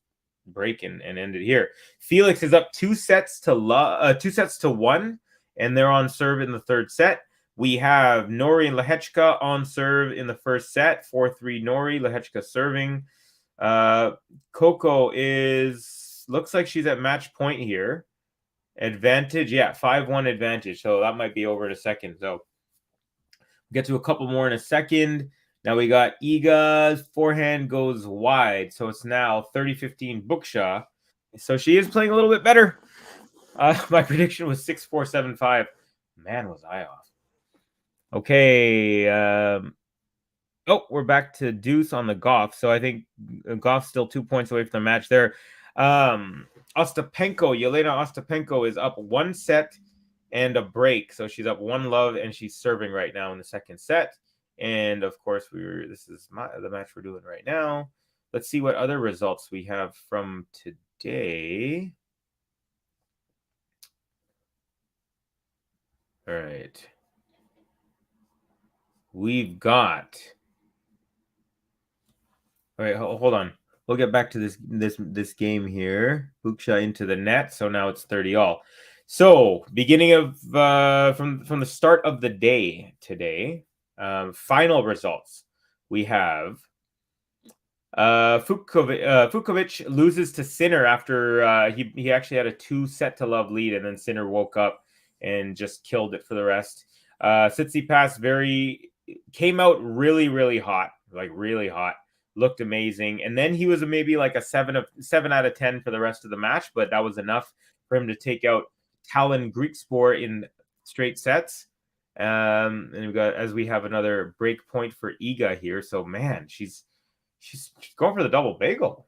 Speaker 20: break and end it here. Felix is up 2-1, and they're on serve in the third set. We have Nori and Lehechka on serve in the first set. 4-3 Nori, Lehechka serving. Coco looks like she's at match point here. Advantage, yeah, 5-1 advantage. So that might be over in a second. So we'll get to a couple more in a second. Now we got Iga's forehand goes wide. So it's now 30-15 BUCSA. So she is playing a little bit better. My prediction was 6-4, 7-5. Man, was I off. Okay. We're back to deuce on the Gauff. So I think Gauff's still 2 points away from the match there. Yelena Ostapenko is up 1 set and a break. So she's up 1-love, and she's serving right now in the second set. And of course, this is the match we're doing right now. Let's see what other results we have from today. All right. We've got. All right, hold on. We'll get back to this game here. BUCSA into the net. So now it's 30-all. So beginning of from the start of the day today, final results. We have Fucsovics loses to Sinner after he actually had a 2-0 lead, and then Sinner woke up and just killed it for the rest. Tsitsipas came out really, really hot, really hot. Looked amazing, and then he was maybe like a 7 out of 10 for the rest of the match, but that was enough for him to take out Talon Griekspoor in straight sets. And we have another break point for Iga here. So man, she's going for the double bagel.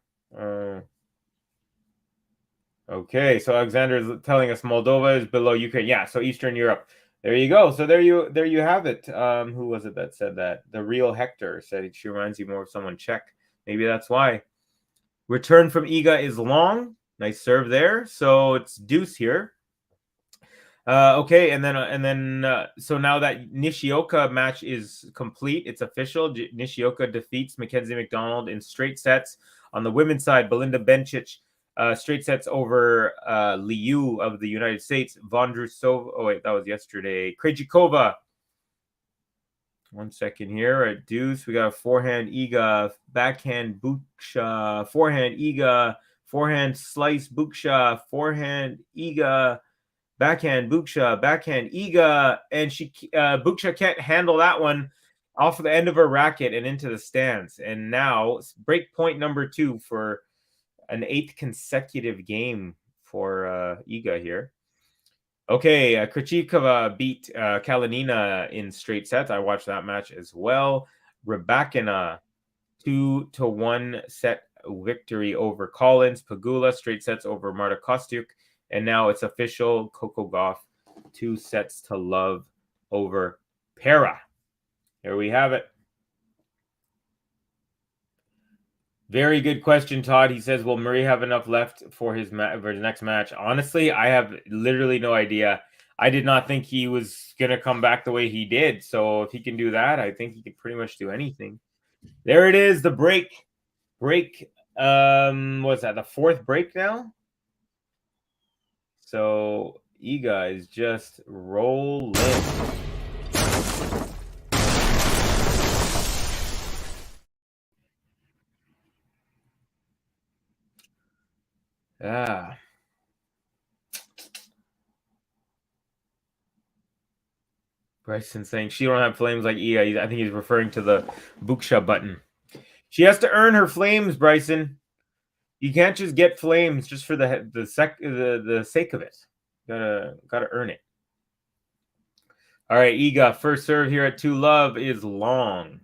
Speaker 20: Okay, so Alexander is telling us Moldova is below Ukraine. Yeah, so Eastern Europe. There you go. So there you have it. Who was it that said that? The real Hector said she reminds you more of someone Czech. Maybe that's why. Return from Iga is long. Nice serve there. So it's deuce here. Okay, and then so now that Nishioka match is complete, it's official. Nishioka defeats Mackenzie McDonald in straight sets. On the women's side, Belinda Bencic straight sets over Liu of the United States. Vondrousova. Oh wait, that was yesterday. Krejcikova 1 second here at deuce. We got a forehand Iga, backhand BUCSA, forehand Iga, forehand slice BUCSA, forehand Iga, backhand BUCSA, backhand Iga, and BUCSA can't handle that one off of the end of her racket and into the stands. And now break point number 2 for an 8th consecutive game for Iga here. Okay, Krejcikova beat Kalinina in straight sets. I watched that match as well. Rybakina 2-1 set victory over Collins. Pegula straight sets over Marta Kostyuk. And now it's official. Coco Gauff 2 sets to love over Pera. Here we have it. Very good question, Todd. He says, will Murray have enough left for his next match? Honestly, I have literally no idea. I did not think he was going to come back the way he did. So if he can do that, I think he can pretty much do anything. There it is, the break. What's that, the 4th break now? So Iga is just rolling. Ah. Bryson saying she don't have flames like Iga. I think he's referring to the BUCSA button. She has to earn her flames, Bryson. You can't just get flames just for the sake of it. Gotta earn it. All right, Iga, first serve here at 2-love is long.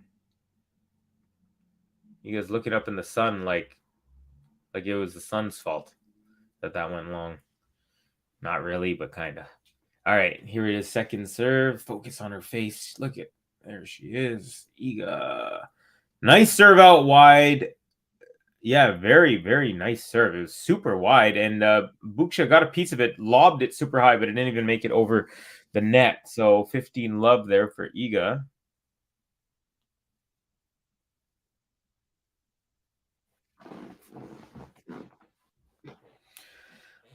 Speaker 20: Iga's looking up in the sun like it was the sun's fault that went long. Not really, but kind of. All right, here it is, second serve. Focus on her face. Look at, there she is. Iga. Nice serve out wide. Yeah, very, very nice serve. It was super wide, and BUCSA got a piece of it, lobbed it super high, but it didn't even make it over the net. So 15-love there for Iga.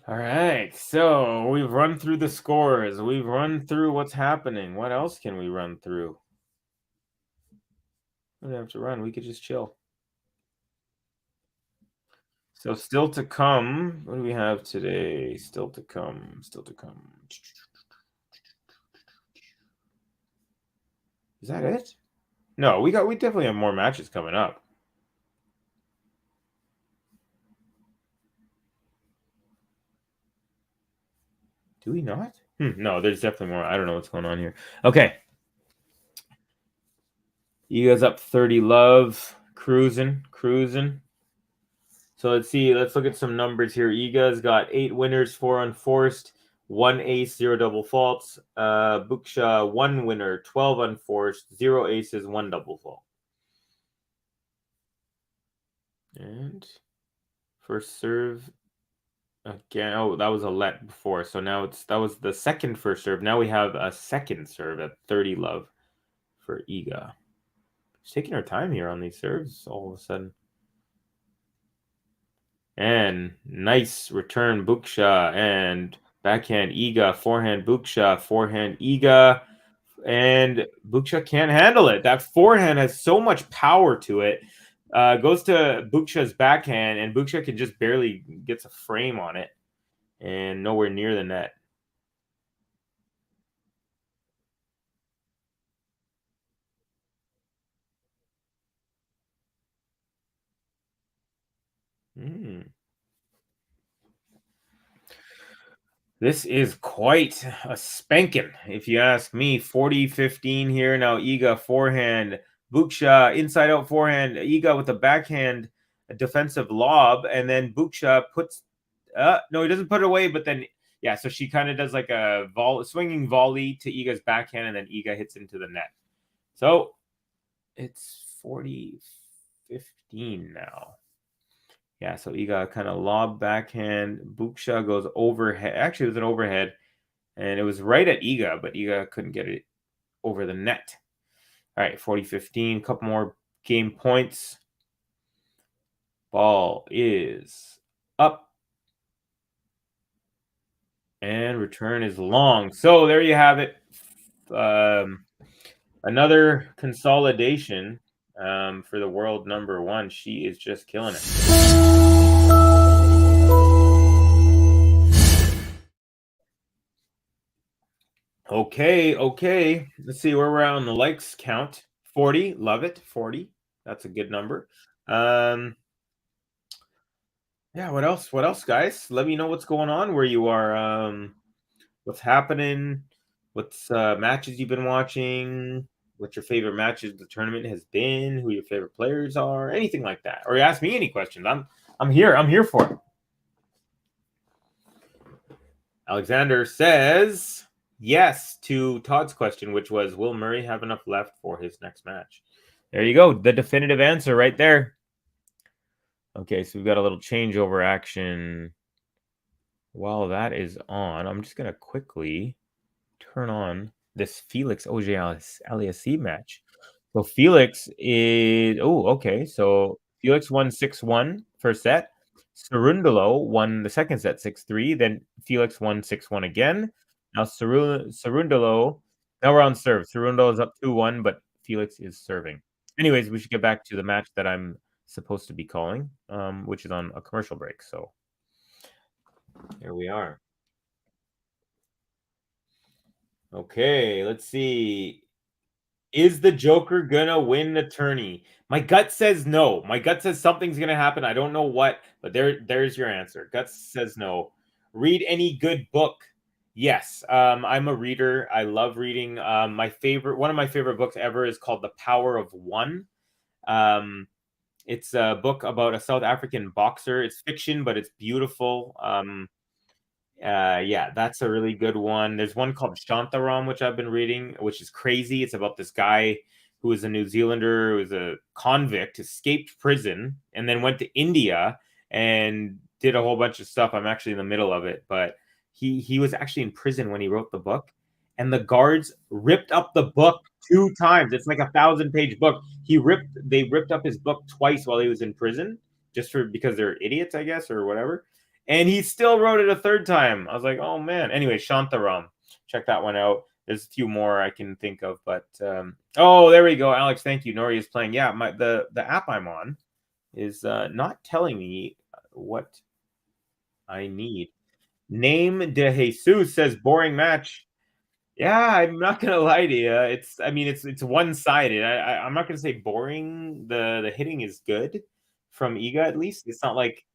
Speaker 20: All right, so we've run through the scores. We've run through what's happening. What else can we run through? We don't have to run. We could just chill. So still to come. What do we have today? Still to come. Still to come. Is that it? No, we definitely have more matches coming up. Do we not? No, there's definitely more. I don't know what's going on here. Okay. Iga's up 30-love. Cruising. So let's see. Let's look at some numbers here. Iga's got 8 winners, 4 unforced, 1 ace, 0 double faults. BUCSA 1 winner, 12 unforced, 0 aces, 1 double fault. And first serve again. Oh, that was a let before. So now that was the second first serve. Now we have a second serve at 30-love for Iga. She's taking her time here on these serves all of a sudden. And nice return BUCSA and backhand Iga, forehand BUCSA, forehand Iga, and BUCSA can't handle it. That forehand has so much power to it. Goes to BUCSA's backhand, and BUCSA can just barely gets a frame on it, and nowhere near the net. This is quite a spanking, if you ask me. 40-15 here. Now Iga forehand, BUCSA inside out forehand. Iga with a backhand defensive lob, and then BUCSA puts no, he doesn't put it away, but then yeah, so she kind of does like a swinging volley to Iga's backhand, and then Iga hits into the net. So it's 40-15 now. Yeah, so Iga kind of lob backhand. BUCSA goes overhead. Actually, it was an overhead, and it was right at Iga, but Iga couldn't get it over the net. All right, 40-15. Couple more game points. Ball is up. And return is long. So there you have it. Another consolidation for the world number one. She is just killing it. Okay. Let's see where we're at on the likes count. 40. Love it. 40. That's a good number. Yeah, what else? What else, guys? Let me know what's going on where you are. What's happening? What's matches you've been watching? What your favorite matches of the tournament has been? Who your favorite players are? Anything like that. Or you ask me any questions. I'm here. I'm here for it. Alexander says yes to Todd's question, which was, will Murray have enough left for his next match? There you go. The definitive answer right there. Okay, so we've got a little changeover action. While that is on, I'm just going to quickly turn on this Felix Auger-Aliassime match. So Felix is... Oh, okay. So Felix won 6-1 first set. Cerundolo won the second set 6-3. Then Felix won 6-1 again. Now Cerundolo... Now we're on serve. Cerundolo is up 2-1, but Felix is serving. Anyways, we should get back to the match that I'm supposed to be calling, which is on a commercial break. So here we are. Okay, let's see. Is the Joker gonna win the tourney? My gut says no. My gut says something's gonna happen. I don't know what, but there's your answer. Gut says no. Read any good book? Yes. I'm a reader. I love reading. One of my favorite books ever is called The Power of One. It's a book about a South African boxer. It's fiction, but it's beautiful. Yeah, that's a really good one. There's one called Shantaram, which I've been reading, which is crazy. It's about this guy who is a New Zealander, who was a convict, escaped prison, and then went to India and did a whole bunch of stuff. I'm actually in the middle of it, but he was actually in prison when he wrote the book, and the guards ripped up the book 2 times. It's like a 1,000-page book. They ripped up his book twice while he was in prison, because they're idiots, I guess, or whatever. And he still wrote it a 3rd time. I was like, oh man. Anyway, Shantaram. Check that one out. There's a few more I can think of, but oh, there we go. Alex, thank you. Nori is playing. Yeah, the app I'm on is not telling me what I need. Name de Jesus says boring match. Yeah, I'm not gonna lie to you. It's one-sided. I'm not gonna say boring. The hitting is good from Iga, at least. It's not like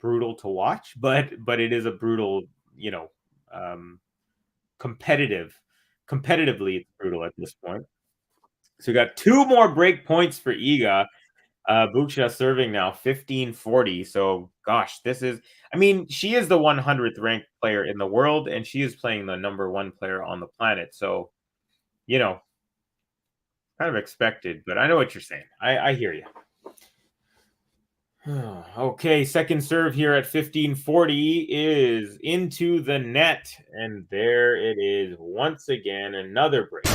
Speaker 20: brutal to watch, but it is a brutal, competitively it's brutal at this point. So we got 2 more break points for Iga. BUCSA serving now 15-40. So gosh, she is the 100th ranked player in the world, and she is playing the number 1 player on the planet. So, kind of expected, but I know what you're saying. I hear you. Okay, second serve here at 15-40 is into the net, and there it is once again, another break.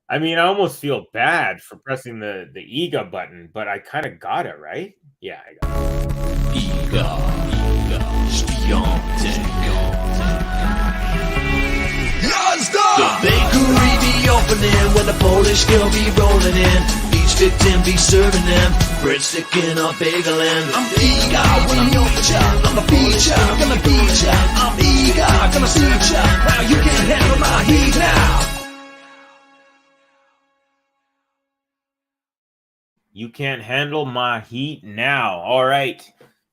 Speaker 20: I almost feel bad for pressing the Iga button, but I kind of got it, right? Yeah, I got it. Iga SWIATEK.
Speaker 10: The bakery be opening when the Polish girl be rolling in. Each victim be serving them breadstick in a bagelin. I'm Iga when I'm your child. I'm a feature, gonna beat ya. I'm Iga, gonna see ya. Now you can't handle my heat now.
Speaker 20: You can't handle my heat now. All right,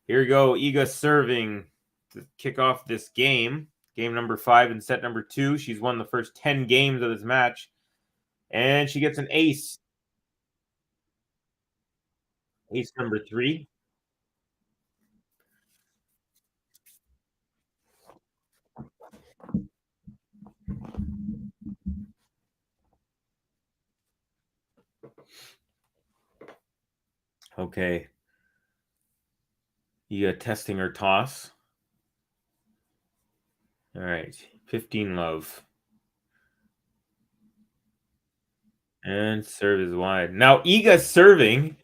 Speaker 20: here we go. Iga serving to kick off this game. Game number 5 in set number 2. She's won the first 10 games of this match. And she gets an ace. Ace number 3. Okay. Iga testing her toss. All right, 15 love. And serve is wide. Now Iga serving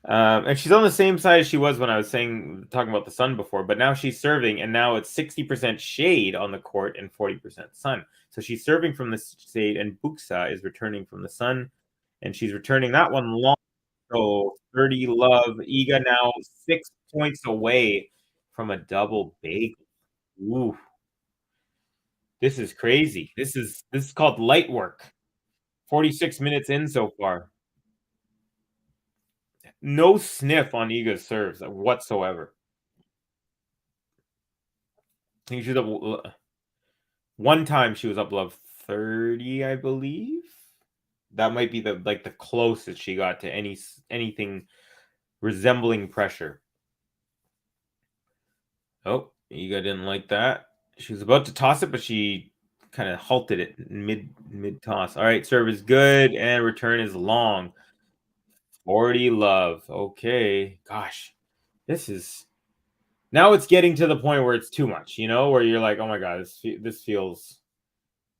Speaker 20: And she's on the same side as she was when I was talking about the sun before, but now she's serving, and now it's 60% shade on the court and 40% sun. So she's serving from the shade, and BUCSA is returning from the sun, and she's returning that one long. So 30 love. Iga now 6 points away from a double bagel. Ooh. This is crazy. This is called light work. 46 minutes in so far. No sniff on Iga's serves whatsoever. I think she's up one time she was up love 30, I believe. That might be the closest she got to anything resembling pressure. Oh, Iga didn't like that. She was about to toss it, but she kind of halted it mid toss. All right, serve is good and return is long. 40 love. Okay. Gosh. Now it's getting to the point where it's too much, where you're like, "Oh my god, this feels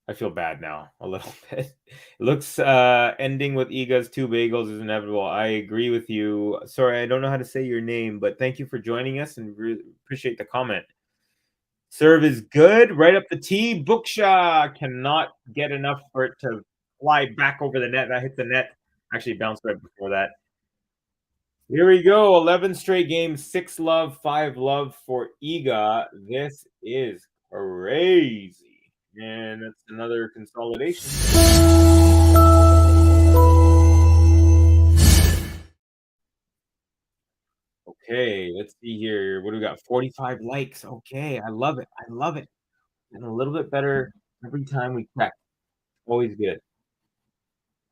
Speaker 20: I feel bad now a little bit." It looks ending with Iga's 2 bagels is inevitable. I agree with you. Sorry, I don't know how to say your name, but thank you for joining us and appreciate the comment. Serve is good. Right up the tee. BUCSA cannot get enough for it to fly back over the net. That hit the net. Actually bounced right before that. Here we go. 11 straight games. 6 love, 5 love for Iga. This is crazy. And that's another consolidation. Okay, let's see here. What do we got? 45 likes. Okay, I love it. I love it. And a little bit better every time we check. Always good.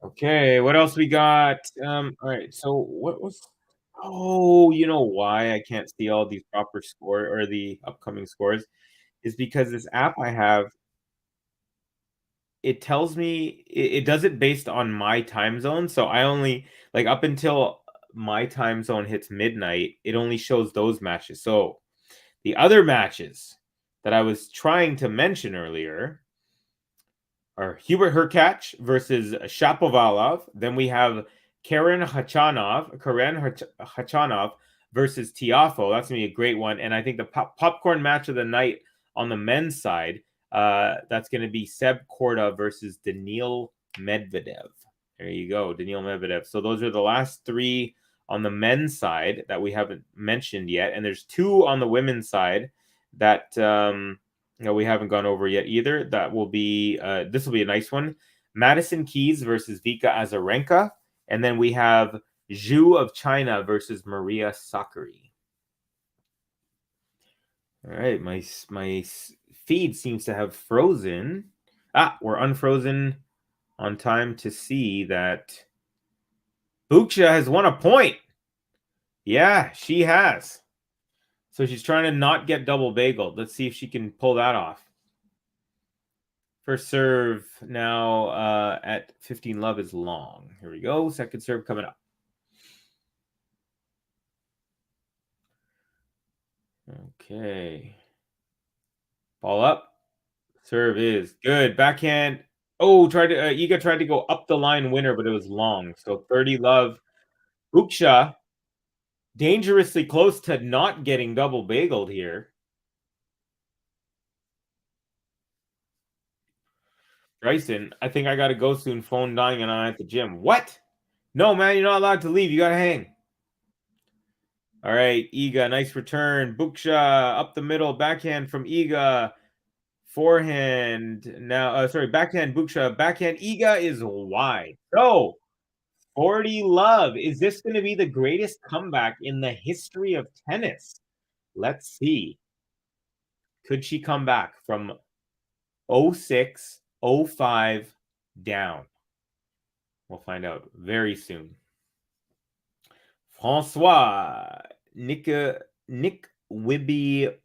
Speaker 20: Okay, what else we got? All right, so what was... Oh, you know why I can't see all these proper score or the upcoming scores is because this app I have, it tells me it does it based on my time zone. So I only up until my time zone hits midnight, it only shows those matches. So the other matches that I was trying to mention earlier are Hubert Hurkacz versus Shapovalov. Then we have Karen Khachanov versus Tiafoe. That's going to be a great one. And I think the popcorn match of the night on the men's side, that's going to be Seb Korda versus Daniil Medvedev. There you go, Daniil Medvedev. So those are the last 3 on the men's side that we haven't mentioned yet. And there's 2 on the women's side that we haven't gone over yet either. That will be this will be a nice one. Madison Keys versus Vika Azarenka. And then we have Zhu of China versus Maria Sakkari. All right, my feed seems to have frozen. We're unfrozen on time to see that BUCSA has won a point. Yeah, she has. So she's trying to not get double bageled. Let's see if she can pull that off. First serve now at 15 love is long. Here we go. Second serve coming up. Okay. Ball up. Serve is good. Backhand. Oh, Iga tried to go up the line winner, but it was long. So 30 love. BUCSA dangerously close to not getting double bageled here. Bryson, I think I got to go soon. Phone dying and I'm at the gym. What? No, man, you're not allowed to leave. You got to hang. All right, Iga, nice return. BUCSA up the middle. Backhand from Iga. Forehand. Now, backhand BUCSA. Backhand Iga is wide. So, 40 love. Is this going to be the greatest comeback in the history of tennis? Let's see. Could she come back from 0-6, 0-5 down? We'll find out very soon. Francois Nick Wibimpaye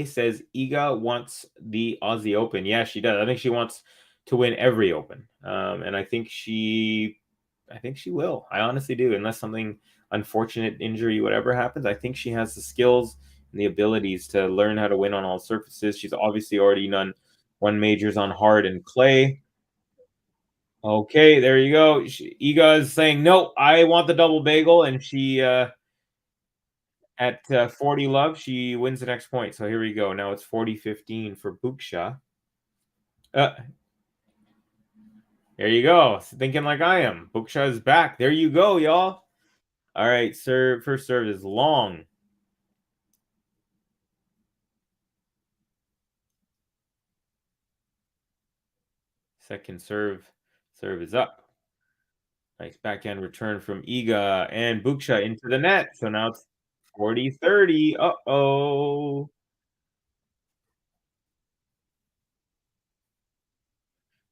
Speaker 20: says Iga wants the Aussie Open. Yeah, she does. I think she wants to win every Open, and I think she will. I honestly do, unless something unfortunate injury, whatever happens. I think she has the skills and the abilities to learn how to win on all surfaces. She's obviously already won majors on hard and clay. Okay, there you go. Iga is saying, no, I want the double bagel. And she, at 40 love, she wins the next point. So here we go. Now it's 40-15 for BUCSA. There you go. Thinking like I am. BUCSA is back. There you go, y'all. All right, first serve is long. Second serve is up. Nice backhand return from Iga and BUCSA into the net. So now it's 40-30. Uh-oh.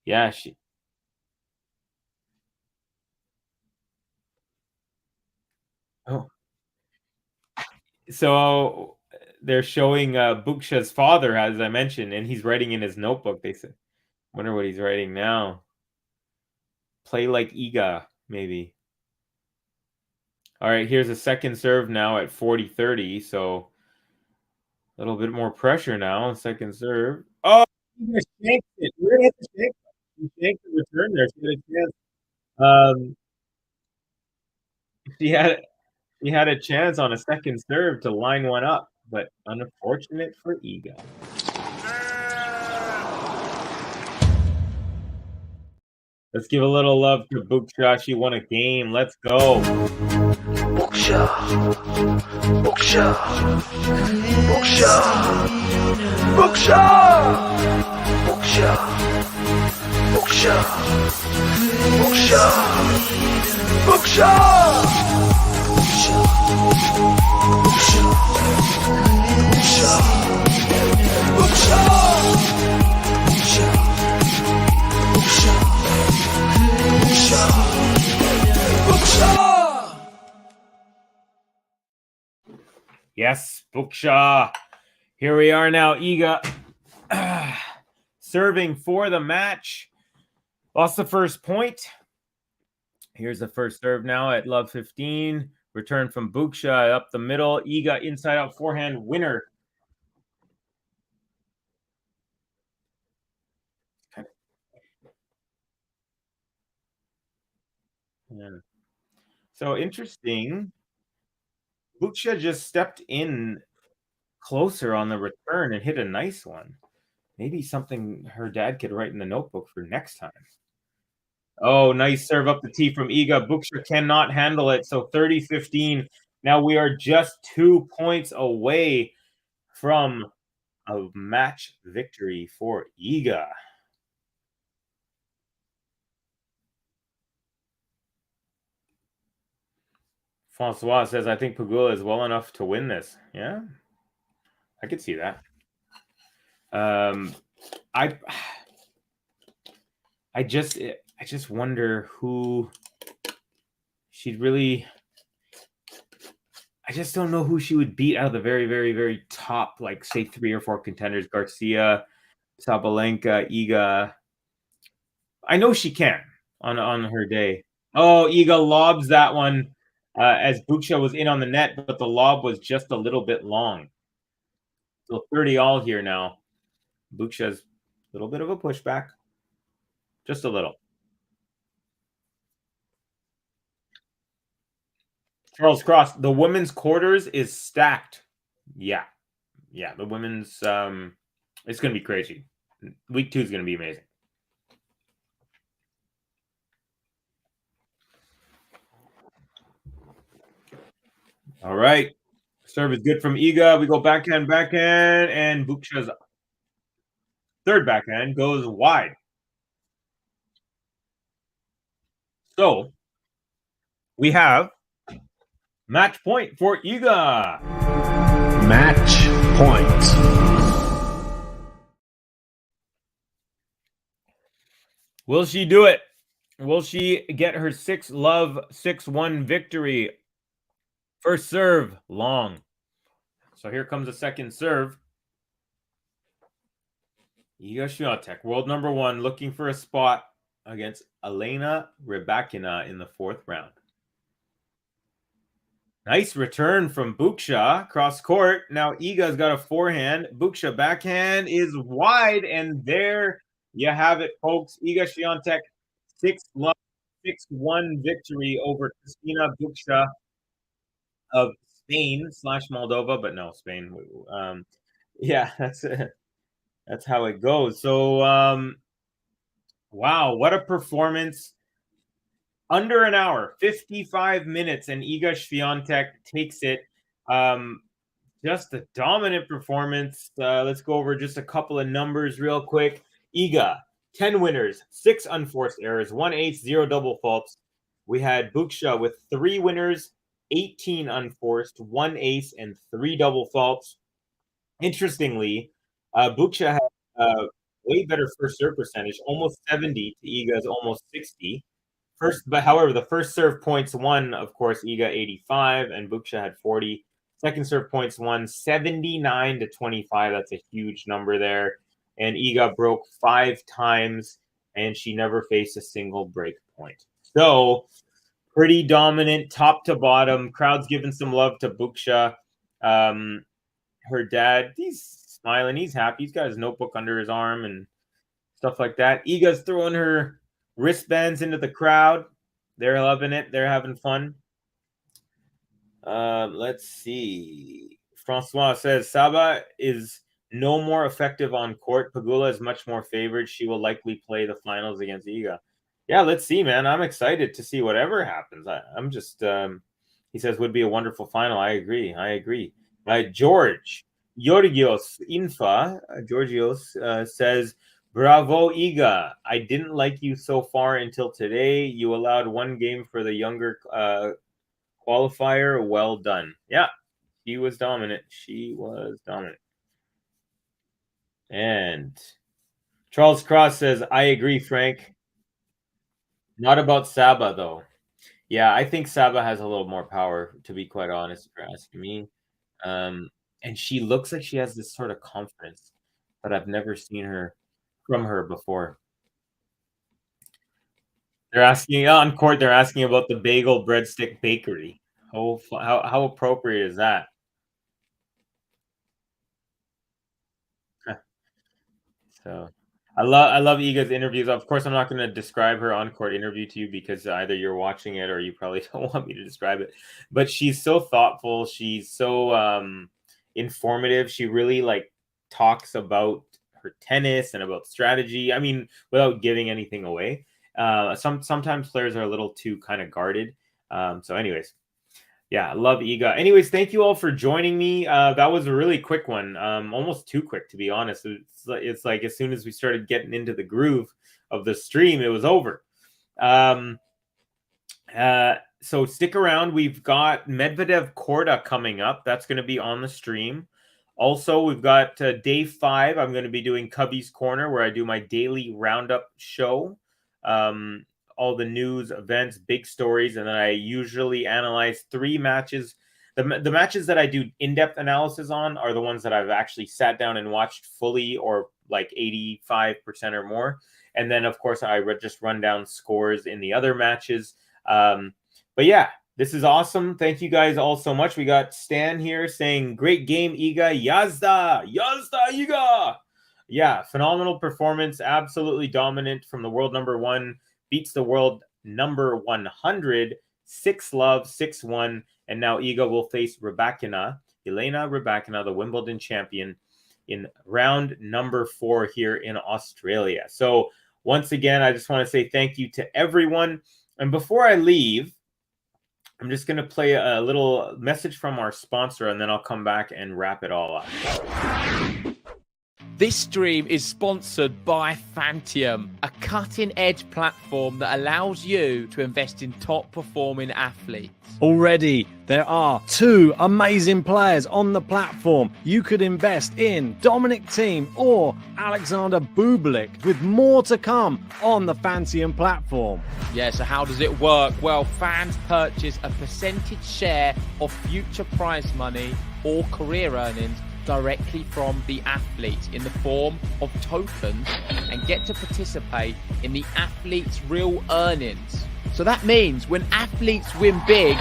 Speaker 20: Yeah, Oh. So they're showing BUCSA's father, as I mentioned, and he's writing in his notebook. They said, wonder what he's writing now. Play like Iga, maybe. All right, here's a second serve now at 40-30. So a little bit more pressure now. Second serve. Oh, Iga shanked it. Where did he shank it? He shanked the return there. She had a chance. He had a chance on a second serve to line one up, but unfortunate for Iga. Let's give a little love to BUCSA. She won a game. Let's go.
Speaker 10: BUCSA. BUCSA. BUCSA. BUCSA. BUCSA. BUCSA. BUCSA. BUCSA.
Speaker 20: Yes, BUCSA. Here we are now. Iga serving for the match. Lost the first point. Here's the first serve now at love 15. Return from BUCSA up the middle. Iga inside out forehand winner. Yeah. So interesting. BUCSA just stepped in closer on the return and hit a nice one. Maybe something her dad could write in the notebook for next time. Oh, nice serve up the tee from Iga. BUCSA cannot handle it. So 30-15. Now we are just 2 points away from a match victory for Iga. Francois says, I think Pegula is well enough to win this. Yeah, I could see that. I just wonder who she'd really. I just don't know who she would beat out of the very, very, very top, like say 3 or 4 contenders: Garcia, Sabalenka, Iga. I know she can on her day. Oh, Iga lobs that one as BUCSA was in on the net, but the lob was just a little bit long. So 30 all here now. BUCSA's a little bit of a pushback. Just a little. Charles Cross, the women's quarters is stacked. Yeah. Yeah, the women's it's going to be crazy. Week 2 is going to be amazing. All right. Serve is good from Iga. We go backhand, and BUCSA's third backhand goes wide. So we have match point for Iga.
Speaker 1: Match point.
Speaker 20: Will she do it? Will she get her 6-love 6-1 victory? First serve, long. So here comes the second serve. Iga SWIATEK, world number 1, looking for a spot against Elena Rybakina in the 4th round. Nice return from BUCSA cross court. Now Iga's got a forehand. BUCSA backhand is wide, and there you have it, folks. Iga SWIATEK 6-1 victory over Cristina BUCSA of Spain / Moldova, but no, Spain. Yeah, that's how it goes. So, wow, what a performance. Under an hour, 55 minutes, and Iga SWIATEK takes it. Just a dominant performance. Let's go over just a couple of numbers real quick. Iga, 10 winners, 6 unforced errors, 1 ace, 0 double faults. We had BUCSA with 3 winners, 18 unforced, 1 ace, and 3 double faults. Interestingly, BUCSA had way better first serve percentage, almost 70 to Iga's almost 60. However, the first serve points won, of course, Iga 85, and BUCSA had 40. Second serve points won 79 to 25. That's a huge number there. And Iga broke 5 times, and she never faced a single break point. So, pretty dominant, top to bottom. Crowd's giving some love to BUCSA. Her dad, he's smiling. He's happy. He's got his notebook under his arm and stuff like that. Iga's throwing her wristbands into the crowd. They're loving it. They're having fun. Let's see. Francois says, Saba is no more effective on court. Pegula is much more favored. She will likely play the finals against Iga. Yeah, let's see, man. I'm excited to see whatever happens. I'm just, he says, would be a wonderful final. I agree. Georgios says, bravo, Iga. I didn't like you so far until today. You allowed 1 game for the younger qualifier. Well done. Yeah, she was dominant. And Charles Cross says, I agree, Frank. Not about Saba, though. Yeah, I think Saba has a little more power, to be quite honest, if you're asking me. And she looks like she has this sort of confidence that I've never seen from her before. They're asking on court. They're asking about the bagel breadstick bakery. How appropriate is that? So I love Iga's interviews. Of course, I'm not going to describe her on-court interview to you because either you're watching it or you probably don't want me to describe it. But she's so thoughtful. She's so informative. She really talks about her tennis and about strategy. I mean, without giving anything away. Sometimes players are a little too kind of guarded. So anyways, yeah, I love Iga. Anyways, thank you all for joining me. That was a really quick one. Almost too quick, to be honest. It's like as soon as we started getting into the groove of the stream, it was over. So stick around. We've got Medvedev Korda coming up. That's going to be on the stream. Also, we've got day 5. I'm going to be doing Cubby's Corner, where I do my daily roundup show. All the news, events, big stories, and then I usually analyze 3 matches. The matches that I do in-depth analysis on are the ones that I've actually sat down and watched fully, or like 85% or more. And then, of course, I just run down scores in the other matches. But yeah, this is awesome. Thank you guys all so much. We got Stan here saying, great game, Iga. Yazda, Iga. Yeah, phenomenal performance. Absolutely dominant from the world number 1. Beats the world number 100. 6-love, 6-1. And now Iga will face Elena Rybakina, the Wimbledon champion, in round number 4 here in Australia. So once again, I just want to say thank you to everyone. And before I leave, I'm just going to play a little message from our sponsor, and then I'll come back and wrap it all up.
Speaker 2: This stream is sponsored by Fantium, a cutting-edge platform that allows you to invest in top-performing athletes.
Speaker 13: Already, there are 2 amazing players on the platform. You could invest in Dominic Thiem or Alexander Bublik, with more to come on the Fantium platform.
Speaker 2: Yeah, so how does it work? Well, fans purchase a percentage share of future prize money or career earnings directly from the athletes in the form of tokens, and get to participate in the athletes' real earnings. So that means when athletes win big,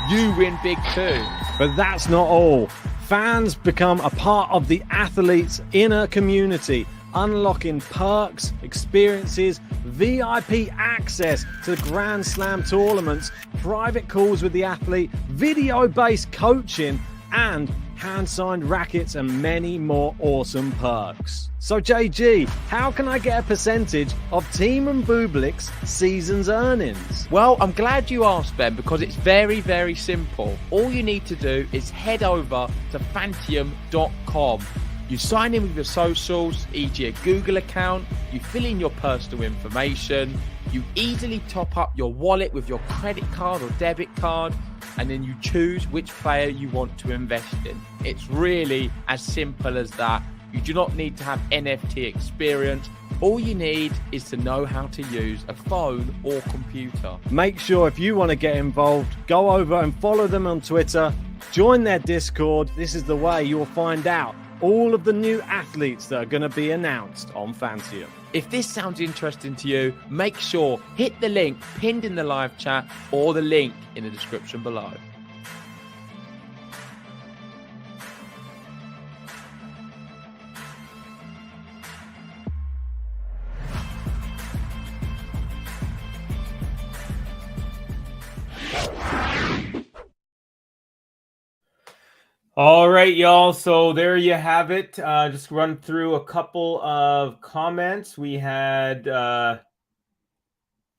Speaker 2: you win big too.
Speaker 13: But that's not all. Fans become a part of the athletes' inner community unlocking perks, experiences, VIP access to Grand Slam tournaments, private calls with the athlete, video-based coaching, and hand-signed rackets and many more awesome perks. So JG, how can I get a percentage of Team and Bublik's season's earnings?
Speaker 2: Well, I'm glad you asked, Ben, because it's very, very simple. All you need to do is head over to Fantium.com. You sign in with your socials, e.g. a Google account, you fill in your personal information, you easily top up your wallet with your credit card or debit card, and then you choose which player you want to invest in. It's really as simple as that. You do not need to have NFT experience. All you need is to know how to use a phone or computer.
Speaker 13: Make sure if you want to get involved, go over and follow them on Twitter, join their Discord. This is the way you'll find out all of the new athletes that are going to be announced on Fantium.
Speaker 2: If this sounds interesting to you, make sure hit the link pinned in the live chat or the link in the description below.
Speaker 20: All right, y'all. So there you have it. Just run through a couple of comments. We had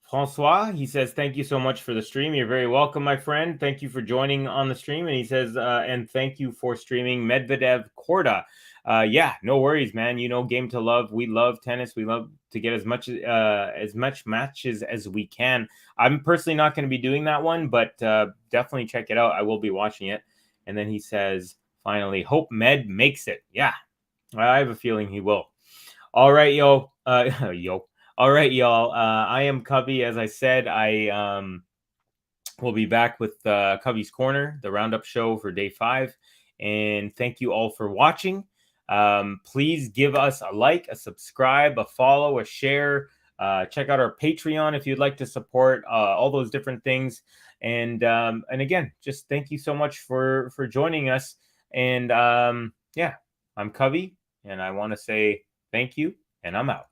Speaker 20: Francois. He says, thank you so much for the stream. You're very welcome, my friend. Thank you for joining on the stream. And he says, and thank you for streaming Medvedev Korda. Yeah, no worries, man. You know, game to love. We love tennis. We love to get as much matches as we can. I'm personally not going to be doing that one, but definitely check it out. I will be watching it. And then he says, finally, hope Med makes it. Yeah, I have a feeling he will. All right, yo. All right, y'all. I am Covey. As I said, I will be back with Covey's Corner, the roundup show for day 5. And thank you all for watching. Please give us a like, a subscribe, a follow, a share. Check out our Patreon if you'd like to support all those different things. And again, just thank you so much for joining us. And yeah, I'm Covey, and I want to say thank you, and I'm out.